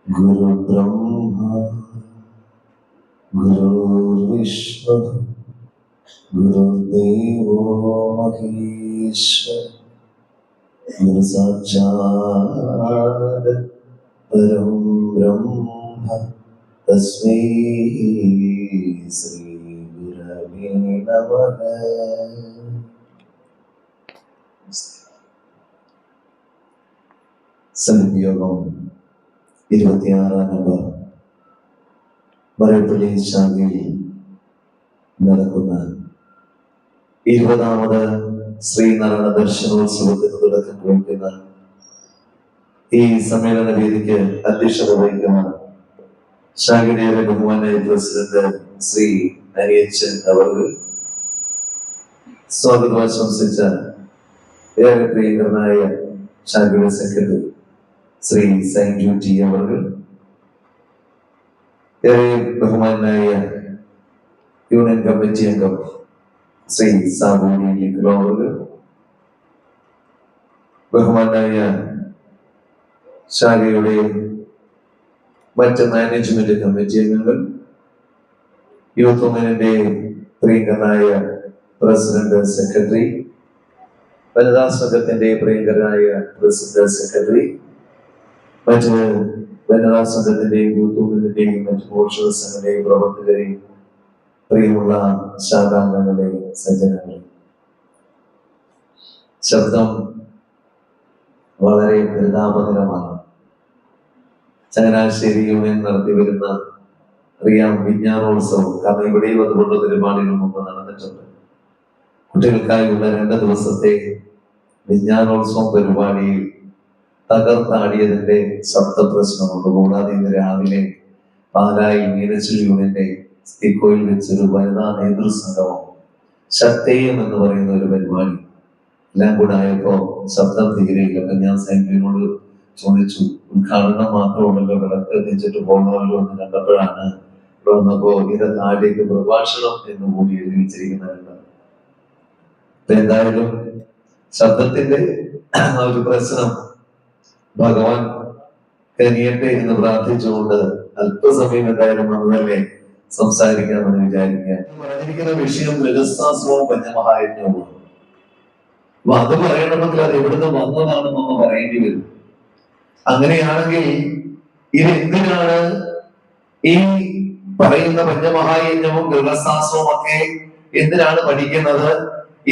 गुरु ब्रह्मा गुरुर्विष्णु गुरुर्देवो महेश्वर गुरु साक्षात् परं ब्रह्म तस्मै श्री गुरवे नमः. സന്ധ്യയോഗം 26 നവംബർ മറപ്പള്ളി ശാഖയിൽ നടക്കുന്ന 20ാമത് ശ്രീനാരായണ ദർശനോത്സവത്തിന് തുടക്കം കുറിക്കുന്ന ഈ സമ്മേളന വേദിക്ക് അധ്യക്ഷത വഹിക്കുന്ന ശാഖയുടെ ബഹുമാനായ പ്രസിഡന്റ് ശ്രീ അനിയച്ചൻ അവർക്ക് സ്വാഗതം ആശംസിച്ച ഏറെ പ്രിയങ്കരനായ ശാഖയുടെ സെക്രട്ടറി ശ്രീ സൈൻജു ടി അവർക്ക്, ഏറെ ബഹുമാനായ യൂണിയൻ കമ്മിറ്റി അംഗം ശ്രീ സാബുനി ലിഖ്ലോ അവർക്ക്, ബഹുമാനായ ശാഖയുടെ മറ്റ് മാനേജ്മെന്റ് കമ്മിറ്റി അംഗങ്ങൾ, യൂത്ത് വിങ്ങിന്റെ പ്രിയങ്കരനായ പ്രസിഡന്റ് സെക്രട്ടറി, വനിതാ സംഘത്തിന്റെ പ്രിയങ്കരനായ പ്രസിഡന്റ് സെക്രട്ടറി, മറ്റ് വനിതാ സംഘത്തിന്റെയും യൂത്ത് വിങ്ങിന്റെയും മറ്റ് പോഷക സംഘത്തിന്റെയും പ്രവർത്തകരെയും, പ്രിയമുള്ള ശാഖാംഗങ്ങളെ, സജ്ജനങ്ങളെ, ശബ്ദം വളരെ പരിതാപകരമാണ്. ചങ്ങനാശ്ശേരി യൂണിയൻ നടത്തി വരുന്ന അറിയാം വിജ്ഞാനോത്സവം, കാരണം ഇവിടെയും അതുകൊണ്ട് പരിപാടികൾ മുമ്പ് നടന്നിട്ടുണ്ട്. കുട്ടികൾക്കായുള്ള 2 ദിവസത്തെ വിജ്ഞാനോത്സവം പരിപാടിയിൽ തകർത്താടിയതിന്റെ ശബ്ദപ്രശ്നമുണ്ട്. കൂടാതെ ഇന്ന് രാവിലെ പാലായിൽ മീനച്ചിൽ യൂണിയന്റെ സ്റ്റിക്കോയിൽ വെച്ചൊരു വനിതാ നേതൃസംഗമം, ശക്തേയം എന്ന് പറയുന്ന ഒരു പരിപാടി എല്ലാം കൂടെ ആയപ്പോ ശബ്ദം തീരെയില്ല. അപ്പൊ ഞാൻ സൈനികനോട് ചോദിച്ചു, ഉദ്ഘാടനം മാത്രമുണ്ടല്ലോ, വിളക്ക് എത്തിച്ചിട്ട് പോകണമല്ലോ എന്ന് കണ്ടപ്പോഴാണ് ഇവിടെ വന്നപ്പോ ഇത് താഴേക്ക് പ്രഭാഷണം എന്ന് കൂടി എഴുതി വെച്ചിരിക്കുന്നുണ്ട്. എന്തായാലും ശബ്ദത്തിന്റെ ഒരു പ്രശ്നം ഭഗവാൻ കനിയട്ടെ എന്ന് പ്രാർത്ഥിച്ചുകൊണ്ട് അല്പസമയം എന്തായാലും നമ്മളല്ലേ സംസാരിക്കാമെന്ന് വിചാരിക്കുക. പറഞ്ഞിരിക്കുന്ന വിഷയം ലളിതാശ്രമവും പഞ്ചമഹായജ്ഞവുമാണ്. അപ്പൊ അത് പറയണമെങ്കിൽ അത് എവിടുന്ന് വന്നതാണെന്നൊന്ന് പറയേണ്ടി വരും. അങ്ങനെയാണെങ്കിൽ ഇത് എന്തിനാണ് ഈ പറയുന്ന പഞ്ചമഹായജ്ഞവും ഗൃഹസ്ഥാശ്രമവും ഒക്കെ എന്തിനാണ് പഠിക്കുന്നത്,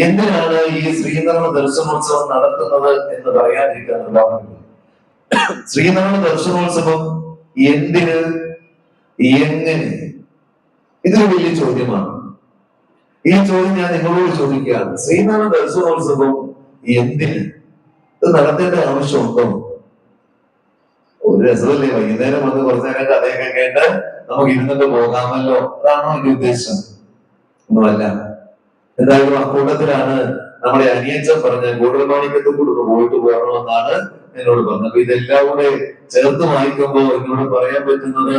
എന്തിനാണ് ഈ ശ്രീനാരായണ ദർശനോത്സവം നടത്തുന്നത് എന്ന് പറയാതിരിക്കാൻ ഉണ്ടാകുന്നത്. ശ്രീനാരായണ ദർശനോത്സവം എന്തിന്, എങ്ങനെ, ഇതൊരു വലിയ ചോദ്യമാണ്. ഈ ചോദ്യം ഞാൻ നിങ്ങളോട് ചോദിക്കുകയാണ്. ശ്രീനാരായണ ദർശനോത്സവം എന്തിന്, ഇത് നടത്തേണ്ട ആവശ്യമുണ്ടോ? ഒരു രസമല്ലേ, വൈകുന്നേരം വന്ന് കുറച്ചു നേരം കഥയൊക്കെ കേട്ട് നമുക്ക് ഇരുന്നിട്ട് പോകാമല്ലോ, അതാണോ എന്റെ ഉദ്ദേശം? ഒന്നുമല്ല. എന്തായാലും അക്കൂട്ടത്തിലാണ് നമ്മളെ അനിയച്ചൻ പറഞ്ഞ കൂടൽമാണിക്കത്തിൽ കൂടെ പോയിട്ട് പോകണമെന്നാണ് എന്നോട് പറഞ്ഞത്. അപ്പൊ ഇതെല്ലാം കൂടെ ചേർത്ത് വായിക്കുമ്പോൾ എന്നോട് പറയാൻ പറ്റുന്നത്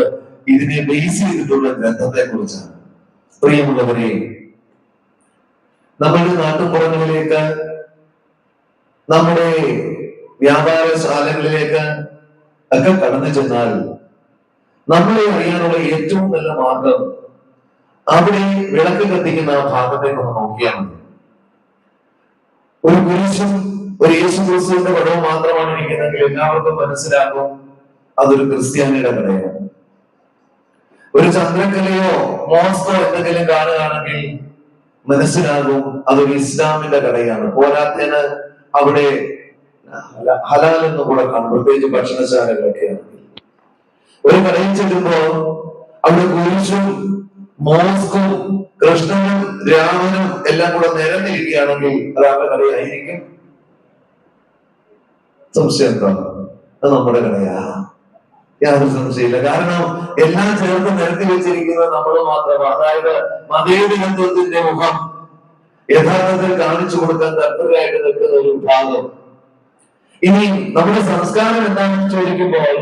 ഇതിനെ ബേസ് ചെയ്തിട്ടുള്ള ഗ്രന്ഥത്തെ കുറിച്ചാണ്. പ്രിയമുള്ളവരെ, നമ്മുടെ നാട്ടുപുറങ്ങളിലേക്ക്, നമ്മുടെ വ്യാപാരശാലകളിലേക്ക് ഒക്കെ കടന്നു ചെന്നാൽ നമ്മളെ അറിയാനുള്ള ഏറ്റവും നല്ല മാർഗം അവിടെ വിളക്ക് കത്തിക്കുന്ന ആ ഭാഗത്തേക്ക് ഒന്ന് നോക്കിയാൽ മതി. ഒരു കുരിശും ഒരു യേശുക്രിസ്തുവിന്റെ പടവും മാത്രമാണ് ഇരിക്കുന്നെങ്കിൽ എല്ലാവർക്കും മനസ്സിലാകും അതൊരു ക്രിസ്ത്യാനിയുടെ കടയാണ്. ഒരു ചന്ദ്രക്കലയോ മോസ്കോ എന്തെങ്കിലും കാണുകയാണെങ്കിൽ മനസ്സിലാകും അതൊരു ഇസ്ലാമിന്റെ കടയാണ്. പോരാത്തതിന് അവിടെ ഹലാൽ എന്ന് കൂടെ കാണും, പ്രത്യേകിച്ച് ഭക്ഷണശാലകളൊക്കെയാണ്. ഒരു കടയിൽ ചെല്ലുമ്പോ അവിടെ കുരിശും മോസ്കും കൃഷ്ണനും രാമനും എല്ലാം കൂടെ നിരന്നിരിക്കുകയാണെങ്കിൽ അത് അവരുടെ കടയായിരിക്കും. സംശയം ഉണ്ടോ? അത് നമ്മുടെ കടയാ, യാതൊരു സംശയമില്ല. കാരണം എല്ലാം ചേർത്ത് നിരത്തി വെച്ചിരിക്കുന്നത് നമ്മൾ മാത്രമാണ്. അതായത് മതേതരത്വത്തിന്റെ മുഖം യഥാർത്ഥത്തിൽ കാണിച്ചു കൊടുക്കാൻ തൽപരരായിട്ട് നിൽക്കുന്ന ഒരു ഭാഗം. ഇനി നമ്മുടെ സംസ്കാരം എന്താണെന്ന് ചോദിക്കുമ്പോൾ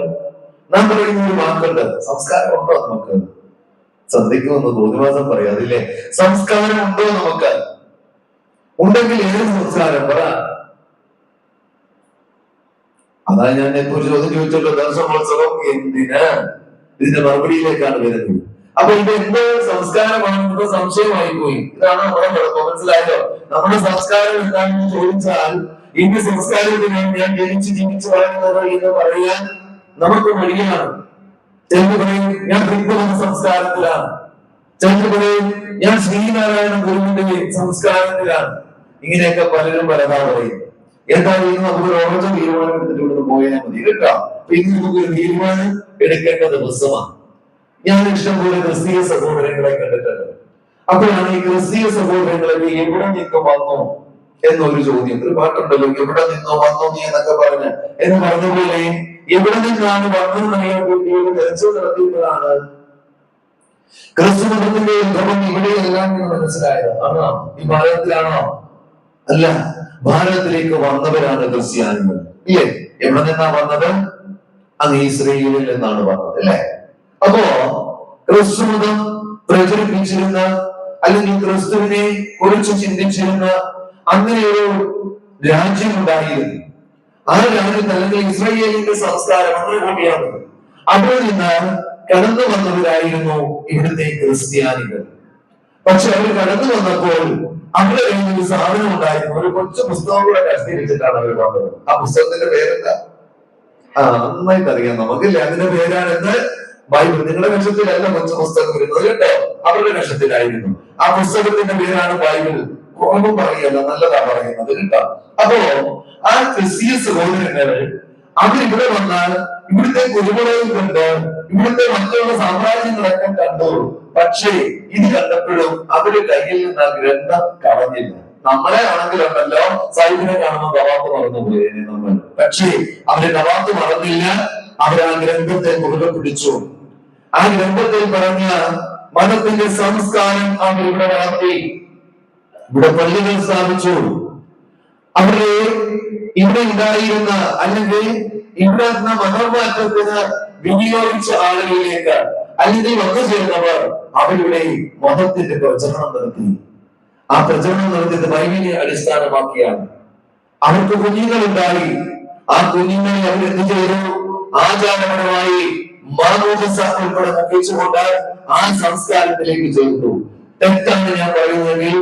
നാം പറയുന്ന ഒരു വാക്കുണ്ട്, സംസ്കാരം ഉണ്ടോ നമുക്ക്? സന്ധിക്കുമെന്ന് തോന്നിവാസം പറയാതില്ലേ? സംസ്കാരം ഉണ്ടോ നമുക്ക്? ഉണ്ടെങ്കിൽ ഏത് സംസ്കാരം പറ? അതാ ഞാൻ ഇപ്പോൾ ഒരു ചോദ്യം ചോദിച്ചല്ലോ, ദർശനോത്സവം എന്തിന്? ഇതിന്റെ മറുപടിയിലേക്കാണ് വരുന്നത്. അപ്പൊ ഇത് എന്ത് സംസ്കാരമാണെന്നത് സംശയമായി പോയി. ഇതാണ് നമ്മുടെ കുഴപ്പം. മനസ്സിലായല്ലോ? നമ്മുടെ സംസ്കാരം എന്താണെന്ന് ചോദിച്ചാൽ ഇന്ത്യ സംസ്കാരത്തിനാണ് ഞാൻ ജീവിച്ചു വളരുന്നത് എന്ന് പറയാൻ നമുക്ക് മടിയാണ്. ചിലർ പറയും ഞാൻ ബുദ്ധമത സംസ്കാരത്തിലാണ്, ചിലർ പറയും ഞാൻ ശ്രീനാരായണ ഗുരുവിന്റെ സംസ്കാരത്തിലാണ്. ഇങ്ങനെയൊക്കെ പലരും പലതാ പറയും. എന്തായാലും നമുക്ക് ഒരു ഉറച്ച തീരുമാനം എടുത്തിട്ട് ഇവിടുന്ന് പോയാൽ മതി കേട്ടോ. അപ്പൊ ഇന്ന് നമുക്ക് ഒരു തീരുമാനം എടുക്കേണ്ട ദിവസമാണ്. ഞാൻ ഇഷ്ടംപോലെ ക്രിസ്തീയ സഹോദരങ്ങളെ കണ്ടിട്ടുണ്ട്. അപ്പോഴാണ് ഈ ക്രിസ്തീയ സഹോദരങ്ങളൊക്കെ എവിടെ നിന്നൊക്കെ വന്നു എന്നൊരു ചോദ്യം. ഒരു പാട്ടുണ്ടല്ലോ, എവിടെ നിന്നോ വന്നു നീ എന്നൊക്കെ പറഞ്ഞ് എന്ന് പറഞ്ഞതുപോലെ എവിടെ നിന്നാണ് വന്നതെന്നറിയാൻ വേണ്ടി ഒരു തെരച്ചിൽ നടത്തിയപ്പോഴാണ് ക്രിസ്തു മതത്തിന്റെ ഉദ്ഭവം ഇവിടെയെല്ലാം എന്ന് മനസ്സിലായത്. ആണോ? ഈ ഭാരതത്തിലാണോ? അല്ല, ഭാരതത്തിലേക്ക് വന്നവരാണ് ക്രിസ്ത്യാനികൾ. ഇല്ലേ? എവിടെ നിന്നാ വന്നത്? അങ്ങ് ഇസ്രയേലിൽ നിന്നാണ് വന്നത്, അല്ലേ? അപ്പോ ക്രിസ്തുമതം പ്രചരിപ്പിച്ചിരുന്ന അല്ലെങ്കിൽ ക്രിസ്തുവിനെ കുറിച്ച് ചിന്തിച്ചിരുന്ന അങ്ങനെ ഒരു രാജ്യമുണ്ടായിരുന്നു. ആ രാജ്യത്ത് അല്ലെങ്കിൽ ഇസ്രയേലിന്റെ സംസ്കാരം അങ്ങനെ കൂടിയാണ്. അവിടെ നിന്ന് കടന്നു വന്നവരായിരുന്നു ഇവിടുത്തെ ക്രിസ്ത്യാനികൾ. പക്ഷെ അവർ കടന്നു വന്നപ്പോൾ അവിടെ ഒരു സാധനം ഉണ്ടായിരുന്നു. ഒരു കൊച്ചു പുസ്തകം കൂടെ കഷ്ടി വെച്ചിട്ടാണ് അവർ വന്നത്. ആ പുസ്തകത്തിന്റെ പേരെന്താ? നന്നായിട്ട് അറിയാം നമുക്കില്ലേ. അതിന്റെ പേരാണെന്ന് ബൈബിൾ. നിങ്ങളുടെ കക്ഷത്തിലല്ല കൊച്ചു പുസ്തകം വരുന്നത് കേട്ടോ, അവരുടെ കക്ഷത്തിലായിരുന്നു. ആ പുസ്തകത്തിന്റെ പേരാണ് ബൈബിൾ. കുറവും പറയല്ല, നല്ലതാ പറയുന്നത് കേട്ടോ. അപ്പോ ആ ക്രിസ്തീയ സഹോദരങ്ങള് അവരിവിടെ വന്നാൽ ഇവിടുത്തെ കുരുമുളകും കണ്ട് ഇവിടുത്തെ മറ്റുള്ള സാമ്രാജ്യങ്ങളൊക്കെ കണ്ടു. പക്ഷേ ഇത് കണ്ടപ്പോഴും അവരുടെ കയ്യിൽ നിന്ന് ആ ഗ്രന്ഥം കളഞ്ഞില്ല. നമ്മളെ ആണെങ്കിലുണ്ടല്ലോ സൈദിനെ കാണുമ്പോൾ കവാത്ത് മറന്നു പോയി നമ്മൾ. പക്ഷേ അവര് കവാത്ത് മറന്നില്ല. അവർ ആ ഗ്രന്ഥത്തെ മുറുകെ പിടിച്ചു. ആ ഗ്രന്ഥത്തിൽ പറഞ്ഞ മതത്തിന്റെ സംസ്കാരം അവരിവിടെ വളർത്തി. ഇവിടെ പള്ളികൾ സ്ഥാപിച്ചു. അവര് ഇവിടെ ഉണ്ടായിരുന്ന അല്ലെങ്കിൽ ഇവിടെ മതമാറ്റത്തിന് വിനിയോഗിച്ച ആളുകളിലേക്ക് അല്ലെങ്കിൽ വന്നു ചേർന്നവർ അവരുടെ മതത്തിന്റെ പ്രചരണം നടത്തി. ആ പ്രചരണം നടത്തിയത് ബൈബിളിനെ അടിസ്ഥാനമാക്കിയാണ്. അവർക്ക് കുഞ്ഞുങ്ങളുണ്ടായി. ആ കുഞ്ഞുങ്ങളെ അവർ എന്ത് ചെയ്തു? ആചാരപരമായി മാമോദിസ ഉൾപ്പെടെ മുഖിച്ചുകൊണ്ട് ആ സംസ്കാരത്തിലേക്ക് ചേർത്തു. തെറ്റാണ് ഞാൻ പറയുന്നതെങ്കിൽ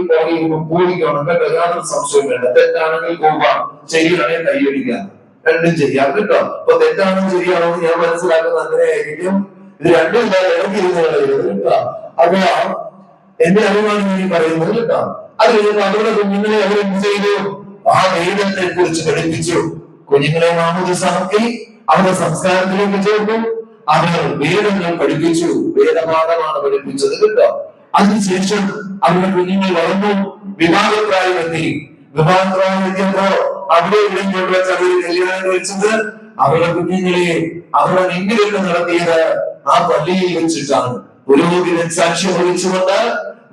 കൂടിക്കണം കേട്ടോ, യാതൊരു സംശയം വേണ്ട. തെറ്റാണെങ്കിൽ പോകാം, ശരിയാണെങ്കിൽ കൈയടിക്കാം, രണ്ടും ചെയ്യാം കേട്ടോ. അപ്പൊ തെറ്റാണോ ശരിയാണോ എന്ന് ഞാൻ മനസ്സിലാക്കുന്നത് അങ്ങനെയായിരിക്കും. ഇത് രണ്ടും ഇല്ലാതെ ഇറങ്ങിയിരുന്നത് കേട്ടോ. അപ്പൊ എന്റെ അറിവാണ് ഞാൻ പറയുന്നത് കേട്ടോ. അത് കഴിഞ്ഞപ്പോൾ അവരുടെ കുഞ്ഞുങ്ങളെ അവരെന്ത് ചെയ്തു? ആ വേദത്തെ കുറിച്ച് പഠിപ്പിച്ചു. കുഞ്ഞുങ്ങളെ മാമോദിസമാക്കി അവരുടെ സംസ്കാരത്തിലേക്ക് ചേർത്തു. അവർ വേദങ്ങൾ പഠിപ്പിച്ചു. വേദപാഠമാണ് പഠിപ്പിച്ചത് കേട്ടോ. അതിനുശേഷം അവരുടെ കുഞ്ഞുങ്ങൾ വളർന്നു, വിവാഹപ്രായമെത്തി. വിവാഹപ്രായമെത്തിയപ്പോ അവിടെ ഇവിടെ കൊണ്ടുവച്ച അവർ കല്യാണം കഴിച്ചത് അവരുടെ കുഞ്ഞുങ്ങളെ അവരുടെ നെഞ്ചിലേക്ക് നടത്തിയത് ആ പള്ളിയിൽ വെച്ചിട്ടാണ്. പുരോഹിതൻ സാക്ഷ്യം വഹിച്ചുകൊണ്ട്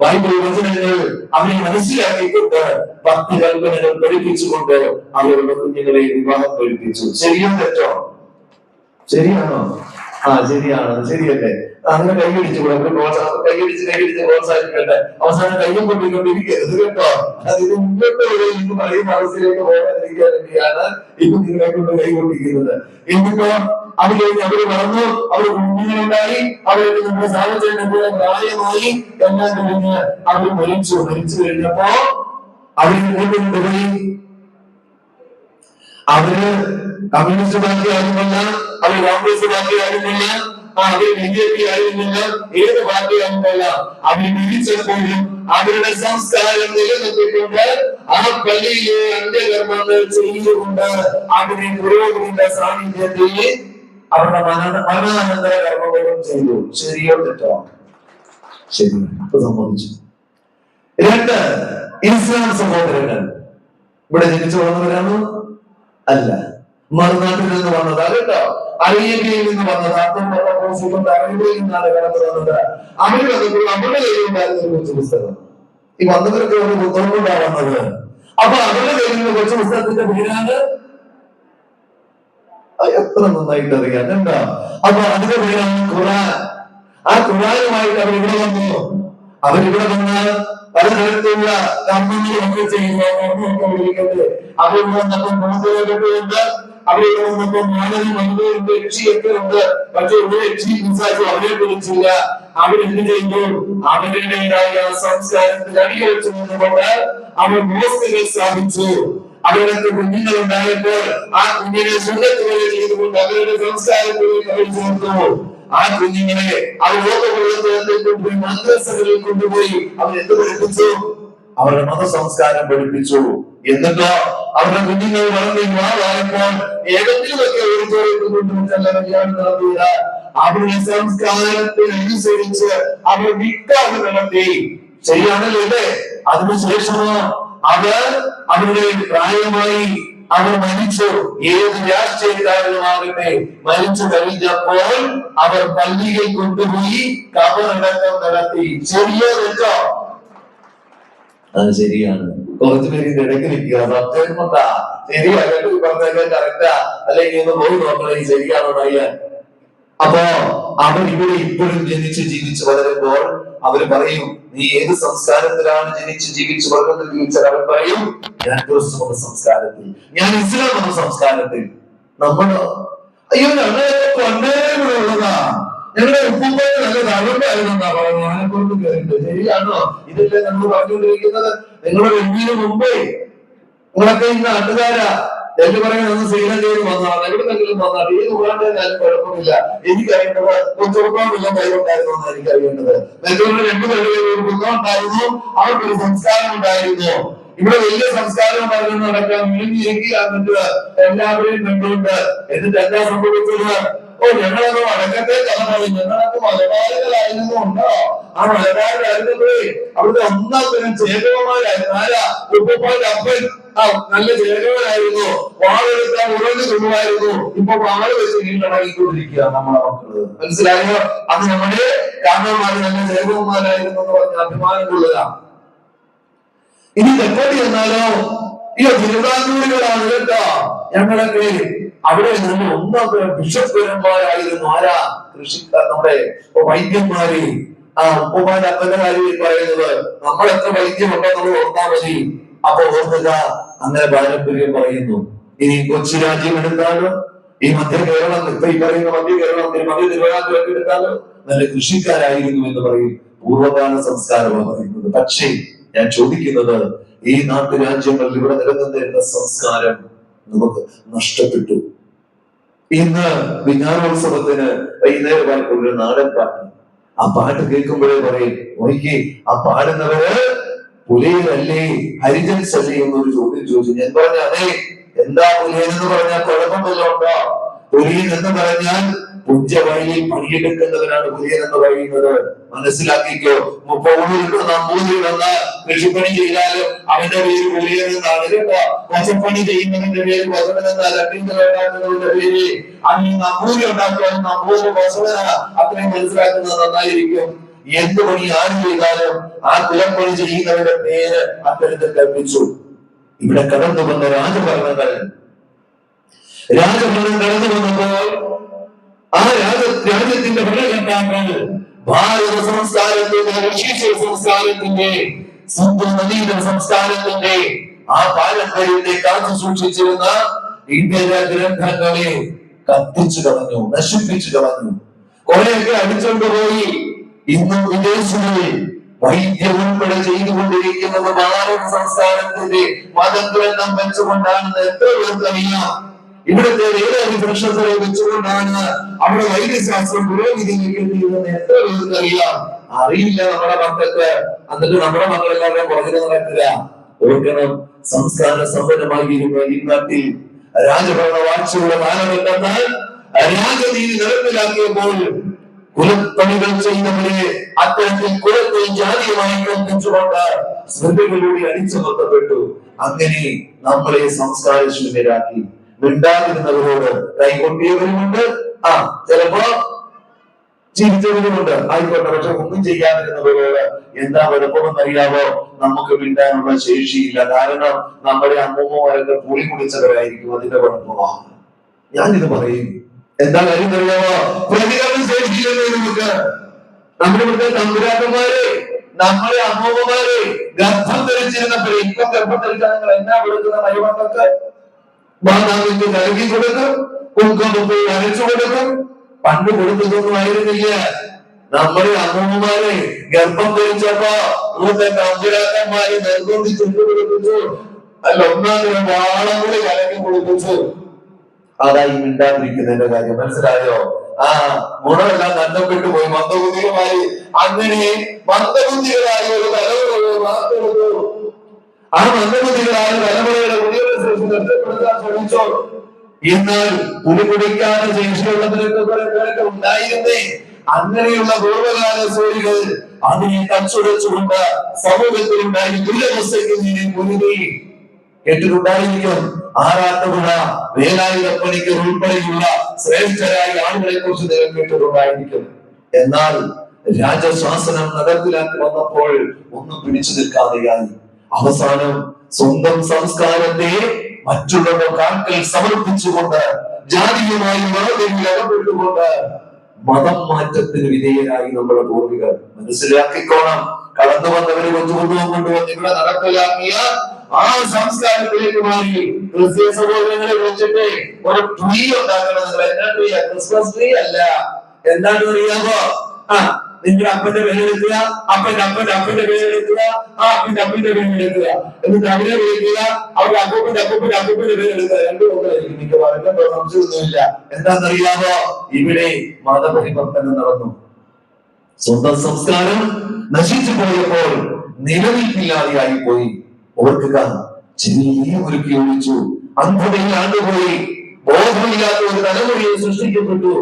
ബൈബിൾ വചനങ്ങൾ അവരെ മനസ്സിലാക്കിക്കൊണ്ട് ഭക്തി കൽപ്പനകൾ പഠിപ്പിച്ചുകൊണ്ട് അവരുടെ കുഞ്ഞുങ്ങളെ വിവാഹം കഴിപ്പിച്ചു. ശരിയോ തെറ്റോ? ശരിയാണോ? ശരിയാണ്, ശരിയല്ലേ? അങ്ങനെ കൈയടിച്ചുകൂടെ? കൈയടിച്ച് പ്രോത്സാഹിപ്പിക്കട്ടെ. അവസാനം കയ്യും കൊണ്ടിരിക്കരുത് കേട്ടോ. അതിന് മുന്നോട്ട് എനിക്ക് പറയുന്ന അവസ്ഥയിലേക്ക് പോകാതിരിക്കാൻ വേണ്ടിയാണ് ഇപ്പൊ നിങ്ങളെ കൊണ്ട് കൈകൊണ്ടിരിക്കുന്നത്. എന്നിട്ടോ അത് കഴിഞ്ഞ് അവര് വളർന്നു, അവർ കുഞ്ഞുങ്ങളുണ്ടായി, അവർക്ക് നമ്മുടെ സാഹചര്യം പ്രായമായി. എല്ലാം കഴിഞ്ഞ് അവർ മരിച്ചു കഴിഞ്ഞപ്പോ അവര് കൊണ്ടുപോയി. അവര് കമ്മ്യൂണിസ്റ്റ് പാർട്ടി ആയിരുന്നില്ല, അവർ കോൺഗ്രസ് പാർട്ടി ആയിരുന്നില്ല, അവർ BJP ആയിരുന്നില്ല, ഏത് പാർട്ടി ആയിരുന്നില്ല. അവർ തിരിച്ചപ്പോഴും അവരുടെ സംസ്കാരം നിലനിർത്തിക്കൊണ്ട് ആ പള്ളിയിലെ അന്ത്യകർമ്മങ്ങൾ ചെയ്തുകൊണ്ട് അവരെ പുരോഗതിയുടെ സാന്നിധ്യത്തിൽ അവരുടെ മരണാനന്തര കർമ്മങ്ങളും ചെയ്തു. ശരിയോ തെറ്റോ? ശരി, സമ്മതിച്ചു. രണ്ട്, ഇസ്ലാം സഹോദരങ്ങൾ ഇവിടെ ജനിച്ചു വളർന്നവരാണോ? അല്ല, മറുനാട്ടിൽ നിന്ന് വന്നതാ കേട്ടോ. അറേബ്യയിൽ നിന്ന് വന്നതാ. അറേബ്യയിൽ നിന്നാണ് കടന്നു വന്നത്. അവർ വന്നപ്പോൾ അവരുടെ കയ്യിലുണ്ടായിരുന്ന ഒരു കൊച്ചു പുസ്തകം. ഈ വന്നവർക്ക് ഒരു പുസ്തകം കൊണ്ടാണ് വന്നത്. അപ്പൊ അവരുടെ കയ്യിലുള്ള കൊച്ചു പുസ്തകത്തിന്റെ പേരാണ്, എത്ര നന്നായിട്ട് അറിയാം എന്താ? അപ്പൊ അതിന്റെ പേരാണ് ഖുർആൻ. ആ ഖുർആനുമായിട്ട് അവരിവിടെ വന്നു. അവരിവിടെ വന്ന് പലതരത്തിലുള്ള കർമ്മങ്ങളൊക്കെ ചെയ്യുന്നു. അവരിവിടെ വന്നപ്പോൾ മൂന്നുകൊണ്ട് അവിടെ വന്നപ്പോ മാനവും മനുഷ്യന്റെ യക്ഷിയൊക്കെ ഉണ്ട്. പക്ഷെ ഒരു യക്ഷി പിശാചും അവരെ കുറിച്ചില്ല. അവരെന്ത് ചെയ്തു? അവരുടേതായ സംസ്കാരത്തിൽ അടിയറച്ചു നിന്നുകൊണ്ട് അവർ മോസ്കുകൾ സ്ഥാപിച്ചു. അവർക്ക് കുഞ്ഞുങ്ങളുണ്ടായപ്പോൾ ആ കുഞ്ഞിനെ സുന്നത്തുകളെ ചെയ്തുകൊണ്ട് അവരുടെ സംസ്കാരത്തിലേക്ക് അവർ ചേർത്തു. ആ കുഞ്ഞുങ്ങളെ അവർ കൊണ്ടുപോയി മദ്രസകളിൽ കൊണ്ടുപോയി അവർ എന്ത് പഠിപ്പിച്ചു? അവരുടെ മതസംസ്കാരം പഠിപ്പിച്ചു. എന്നിട്ടോ അവരുടെ കുഞ്ഞുങ്ങൾ വളർന്ന് യുവാവായപ്പോൾ ഏതെങ്കിലുമൊക്കെ ഒരു കൊണ്ടുവച്ചല്ല കല്യാണം നടത്തിയ അവരുടെ സംസ്കാരത്തിനനുസരിച്ച് അവർ നിക്കാഹ് നടത്തി. ശരിയാണല്ലോ അല്ലേ? അതിനുശേഷമോ അവർ അവരുടെ പ്രായമായി അവർ മരിച്ചു. ഏത് രാഷ്ട്രീയക്കാരനുമാകട്ടെ മരിച്ചു കഴിഞ്ഞപ്പോൾ അവർ പള്ളിയിൽ കൊണ്ടുപോയി കബറടക്കം നടത്തി. ശരിയോ തെറ്റോ? അത് ശരിയാണ്. കുറച്ചു പേര് ഇടയ്ക്ക് നിൽക്കുക സത്യം കൊണ്ടാ ശരിയാ പറഞ്ഞ കറക്റ്റാ അല്ലെങ്കിൽ ഒന്ന് പോയി നോക്കണേ ശരിയാണോ അറിയാൻ. അപ്പോ അവർ ഇവിടെ ഇപ്പോഴും ജനിച്ച് ജീവിച്ച് വളരുമ്പോൾ അവര് പറയും നീ ഏത് സംസ്കാരത്തിലാണ് ജനിച്ച് ജീവിച്ച് വളർന്നത് ചോദിച്ചാൽ അവർ പറയും ഞാൻ ക്രിസ്തു മത സംസ്കാരത്തിൽ, ഞാൻ ഇസ്ലാം മത സംസ്കാരത്തിൽ. നമ്മള് അയ്യോ ഞങ്ങളെ പണ്ടേ ഇവിടെ ഉള്ളതാ, ഞങ്ങളുടെ ഉപ്പുമ്പോൾ നല്ല തഴമ്പായിരുന്നാ പറയുന്നത്. ഞാനെക്കൊണ്ട് കേറിട്ട് ശരിയാണോ? ഇതല്ലേ നമ്മൾ പറഞ്ഞുകൊണ്ടിരിക്കുന്നത്? നിങ്ങളുടെ വെല്ലിന് മുമ്പേ നിങ്ങളൊക്കെ ഈ നാട്ടുകാരാ എന്ന് പറയുന്നത് ഒന്ന് ശ്രീലങ്കയിൽ വന്നതാണ്, എവിടെന്നെങ്കിലും വന്നാണ്, ഏത് ഉള്ളാണ്ടായാലും കുഴപ്പമില്ല. എനിക്കറിയേണ്ടത് കൊച്ചുറപ്പാമില്ല കയ്യിലുണ്ടായിരുന്നു എന്നാണ് എനിക്കറിയേണ്ടത്. നെല്ലൂരിൽ 2 പേരുടെ ഒരു ബുദ്ധം ഉണ്ടായിരുന്നു, അവർക്കൊരു സംസ്കാരം ഉണ്ടായിരുന്നു. ഇവിടെ വലിയ സംസ്കാരം ഉണ്ടായിരുന്നു നടക്കാൻ വിളിഞ്ഞിരിക്കുക. എന്നിട്ട് എല്ലാവരെയും കണ്ടുകൊണ്ട് എന്നിട്ട് എന്താ സംഭവിച്ചത്? ഓ ഞങ്ങളത് വടക്കത്തെ തലമുറ, ഞങ്ങളൊക്കെ മലബാറുകളായിരുന്നു. ഉണ്ടോ? ആ മലബാറിലായിരുന്നപ്പോഴേ അവിടുത്തെ ഒന്നാം തരം ചേകവന്മാരായിരുന്നു. ആരാ? ഉപ്പപ്പാന്റെ അപ്പൻ നല്ല ചേകവനായിരുന്നു. വാളെടുക്കാൻ ഉറഞ്ഞു കൊള്ളുമായിരുന്നു. ഇപ്പൊ വാള് വെച്ച് കീഴടങ്ങിക്കൊണ്ടിരിക്കുക നമ്മളെ മക്കള്. മനസ്സിലായോ? അത് നമ്മുടെ കാരണന്മാര് നല്ല ചേകവന്മാരായിരുന്നു എന്ന് പറഞ്ഞ അഭിമാനം കൊള്ളുക. ഇനി തെക്കോട്ട് ചെന്നാലോ ഈ തിരുവിതാംകൂറുകളാണ് കേട്ടോ. ഞങ്ങളൊക്കെ അവിടെ നിന്ന് ഒന്നാം ബിഷപ്പുരന്മാരായിരുന്നു. ആരാ? കൃഷിക്കാർ, നമ്മുടെ വൈദ്യന്മാര്. ആ ഉപ്പമാരുടെ അപ്പന്റെ കാര്യം പറയുന്നത് നമ്മൾ എത്ര വൈദ്യമുണ്ടോ നമ്മൾ ഓർത്താ മതി. അപ്പൊ ഓർക്കുക, അങ്ങനെ പാരമ്പര്യം പറയുന്നു. ഇനി കൊച്ചി രാജ്യം എടുത്താലും ഈ മധ്യ കേരളം, ഇപ്പൊ ഈ പറയുന്ന മധ്യ കേരളത്തിൽ മധ്യ തിരുവിതാംകൂറൊക്കെ എടുത്താലും നല്ല കൃഷിക്കാരായിരുന്നു എന്ന് പറയും. പൂർവ്വകാല സംസ്കാരമാണ് പറയുന്നത്. പക്ഷേ ഞാൻ ചോദിക്കുന്നത്, ഈ നാട്ടുരാജ്യങ്ങളിൽ ഇവിടെ നിലനിന്നിരുന്ന സംസ്കാരം നമുക്ക് നഷ്ടപ്പെട്ടു. ഇന്ന് വിജ്ഞാനോത്സവത്തിന് വൈകുന്നേരം ഒരു നാടൻ പാട്ട്, ആ പാട്ട് കേൾക്കുമ്പോഴേ പറയും നോക്കി ആ പാടുന്നവര് പുലയനല്ലേ ഹരിജൻസ് അല്ലേ എന്നൊരു ചോദ്യം ചോദിച്ചു. ഞാൻ പറഞ്ഞ അതെ. എന്താ പുലയൻ എന്ന് പറഞ്ഞാൽ കുഴപ്പമല്ലോ ഉണ്ടോ? പുലയൻ എന്ന് പറഞ്ഞാൽ പുഞ്ചവഴിയിൽ പണിയെടുക്കുന്നവനാണ് പുലയൻ എന്ന് പറയുന്നത്. മനസ്സിലാക്കിക്കോ. നമ്പൂതിരി വന്ന കൃഷിപ്പണി ചെയ്താലും അവന്റെ പേര് പുലയൻ എന്നാണ് കേട്ടോ. പച്ചപ്പണി ചെയ്യുന്നതിന്റെ പേര് വസവൻ എന്നാ. ഉണ്ടാക്കുന്നതിന്റെ പേര് അങ്ങനെ നമ്പൂരി ഉണ്ടാക്കുക, നമ്പൂരി വസവന. അത്രയും മനസ്സിലാക്കുന്നത് നന്നായിരിക്കും. എന്ത് പണി ആര് ചെയ്താലും ആ കുലപ്പണി ചെയ്യുന്നവരുടെ പേര് അത്തരത്തിൽ കൽപ്പിച്ചു. ഇവിടെ കടന്നു വന്ന രാജഭരണം കടന്നു വന്നപ്പോൾ ആ രാജ്യത്തിന്റെ ഭരണകർത്താക്കൾ ഭാരത സംസ്കാരത്തിന്റെ, ഋഷീശ്വര സംസ്കാരത്തിന്റെ, സിന്ധു നദീയുടെ സംസ്കാരത്തിന്റെ ആ പാരമ്പര്യത്തെ കാത്തു സൂക്ഷിച്ചിരുന്ന ഇന്ത്യയിലെ ഗ്രന്ഥങ്ങളെ കത്തിച്ചു കളഞ്ഞു, നശിപ്പിച്ചു കളഞ്ഞു. കുറെയൊക്കെ അടിച്ചുകൊണ്ടുപോയി. ഇന്നും വിദേശങ്ങളിൽ വൈദ്യം ഉൾപ്പെടെ ചെയ്തുകൊണ്ടിരിക്കുന്നത് ഭാരത സംസ്കാരത്തിന്റെ മതഗ്രന്ഥം വെച്ചുകൊണ്ടാണ് എത്ര പേർക്കറിയാം. ഇവിടുത്തെ വേദാരിപക്ഷത്തെ വെച്ചുകൊണ്ടാണ് അവിടെ വൈദ്യശാസ്ത്രം പുരോഗതിയിലേക്ക് എത്തിയതെന്ന് എത്ര പേർക്കറിയാം. അറിയില്ല നമ്മുടെ മക്കൾക്ക്. എന്നിട്ട് നമ്മുടെ മക്കളെല്ലാവരും പുറകിൽ നടക്കുക. ഓർക്കണം, സംസ്കാര സമ്പന്നമായിരിക്കുന്ന ഈ നാട്ടിൽ രാജഭരണ വാഴ്ചയുടെ കാലഘട്ടത്താൽ രാജനീതി നടപ്പിലാക്കിയപ്പോൾ കുലപ്പണികൾ ചെയ്യുന്നവരെ അത്തരത്തിൽ കുലത്തെ ജാതിയുമായി കൽപ്പിച്ചുകൊണ്ട് ശ്രദ്ധകളിലൂടെ അടിച്ചമർത്തപ്പെട്ടു. അങ്ങനെ നമ്മളെ സംസ്കാര ശൂന്യരാക്കി. മിണ്ടാതിരുന്നവരോട് കൈകൊണ്ടിയവരുമുണ്ട്, ചിലപ്പോ ചിരിച്ചവരുമുണ്ട്. ആയിക്കോട്ടെ. പക്ഷെ ഒന്നും ചെയ്യാതിരുന്നവരോട് എന്താ കുഴപ്പമെന്നറിയാവോ? നമുക്ക് മിണ്ടാനുള്ള ശേഷിയില്ല. കാരണം നമ്മുടെ അമ്മൂമ്മമാരൊക്കെ പുളി കുടിച്ചവരായിരിക്കും. അതിന്റെ കുഴപ്പമാണ്. ഞാനിത് പറയും. എന്താ കാര്യം അറിയാമോ? പ്രതികരണ ശേഷിയില്ലെന്ന് നമുക്ക്. നമ്മുടെ ഇവിടുത്തെ തമ്പുരാക്കന്മാരെ, നമ്മുടെ അമ്മൂമ്മമാരെ ഗർഭം ധരിച്ചിരുന്നപ്പോഴേ, ഇപ്പൊ ഗർഭം ധരിച്ചാൽ നിങ്ങൾ എന്നാ കൊടുക്കുന്ന മരുമക്കൾക്ക്? മാതാവിന് നൽകി കൊടുക്കും, കുങ്കുമപ്പൂ അരച്ചു കൊടുക്കും. പണ്ട് കൊടുത്തതൊന്നും ആയിരുന്നില്ല. നമ്മുടെ അമ്മൂമ്മമാരെ ഗർഭം ധരിച്ചപ്പോ അമ്പുരാക്കന്മാരെ നിർബന്ധിച്ച് കൊടുപ്പിച്ചു. അല്ല, ഒന്നാം തരം വാളം കൂടി കലക്കി കൊടുപ്പിച്ചു. അതായി മിണ്ടാതിരിക്കുന്നതിന്റെ കാര്യം മനസ്സിലായോ? ആ ഗുണമെല്ലാം നഷ്ടപ്പെട്ടു പോയി, മന്ദബുദ്ധികളുമായി. അങ്ങനെ മന്ദബുദ്ധികളായ ഒരു തലമുറയെ വാർത്തെടുത്തു. ആ മന്ദബുദ്ധികളായ തലമുറയുടെ ഉദയശേഷി നഷ്ടപ്പെടുത്താൻ ശ്രമിച്ചോ. എന്നാൽ കുടിക്കാതെ ശേഷിയുള്ളതിനൊക്കെ കുറെ പേരൊക്കെ ഉണ്ടായിരുന്നേ. അങ്ങനെയുള്ള പൂർവ്വകാല സൂര്യകൾ അതിനെ കച്ചുടച്ചുകൊണ്ട് സമൂഹത്തിലുണ്ടായി ദുരവസ്ഥയ്ക്ക് മുന്നിൽ കേട്ടിട്ടുണ്ടായിരിക്കും. ആറാട്ടുപുഴ വേലായുധപ്പണിക്ക് ഉൾപ്പെടെയുള്ള ശ്രേഷ്ഠരായ ആളുകളെ കുറിച്ച് നിങ്ങൾ കേട്ടിട്ടുണ്ടായിരിക്കും. എന്നാൽ രാജശാസനം നടപ്പിലാക്കി വന്നപ്പോൾ ഒന്നും പിടിച്ചു നിൽക്കാതെയായി. അവസാനം സ്വന്തം സംസ്കാരത്തെ മറ്റുള്ളവരുടെ കാൽക്കൽ സമർപ്പിച്ചുകൊണ്ട് ജാതിയുമായി മതത്തിൽ അകപ്പെട്ടുകൊണ്ട് മതം മാറ്റത്തിന് വിധേയരായി നമ്മുടെ പൂർവികർ. മനസ്സിലാക്കിക്കോണം, കടന്നു വന്നവര് കൊണ്ടുവന്നു കൊണ്ടുവന്ന് ഇവിടെ നടപ്പിലാക്കിയ ആ സംസ്കാരത്തിലേക്ക് മാറി. ക്രിസ്ത്യ സഹോദരങ്ങളെ വിളിച്ചിട്ട് ഒരു ട്രീ ഉണ്ടാക്കണം. നിങ്ങൾ എന്നാ ട്രീ? ക്രിസ്മസ് ട്രീ അല്ല. എന്താണ് അറിയാമോ? നിന്റെ അപ്പന്റെ പേരെടുക്കുക, അപ്പന്റെ പേരെടുക്കുക, ആ അപ്പന്റെ പേരെടുക്കുക, എന്നിട്ട് അവരെ വിളിക്കുക, അവരുടെ അപ്പൂപ്പന്റെ പേരെടുക്കുക. രണ്ടും ഒന്നായിരിക്കും മിക്കവാറും. സംശയമൊന്നുമില്ല. എന്താണെന്നറിയാമോ? ഇവിടെ മതപരിവർത്തനം നടന്നു. സ്വന്തം സംസ്കാരം നശിച്ചു പോയപ്പോൾ നിലനിൽപ്പില്ലാതെയായി പോയി. ഓർക്കുക, ചെറിയ ഒരുക്കി ഒഴിച്ചു, അന്ധതയിൽ ആണ്ടുപോയി, ബോധമില്ലാത്ത ഒരു തലമുറയെ സൃഷ്ടിക്കപ്പെട്ടു.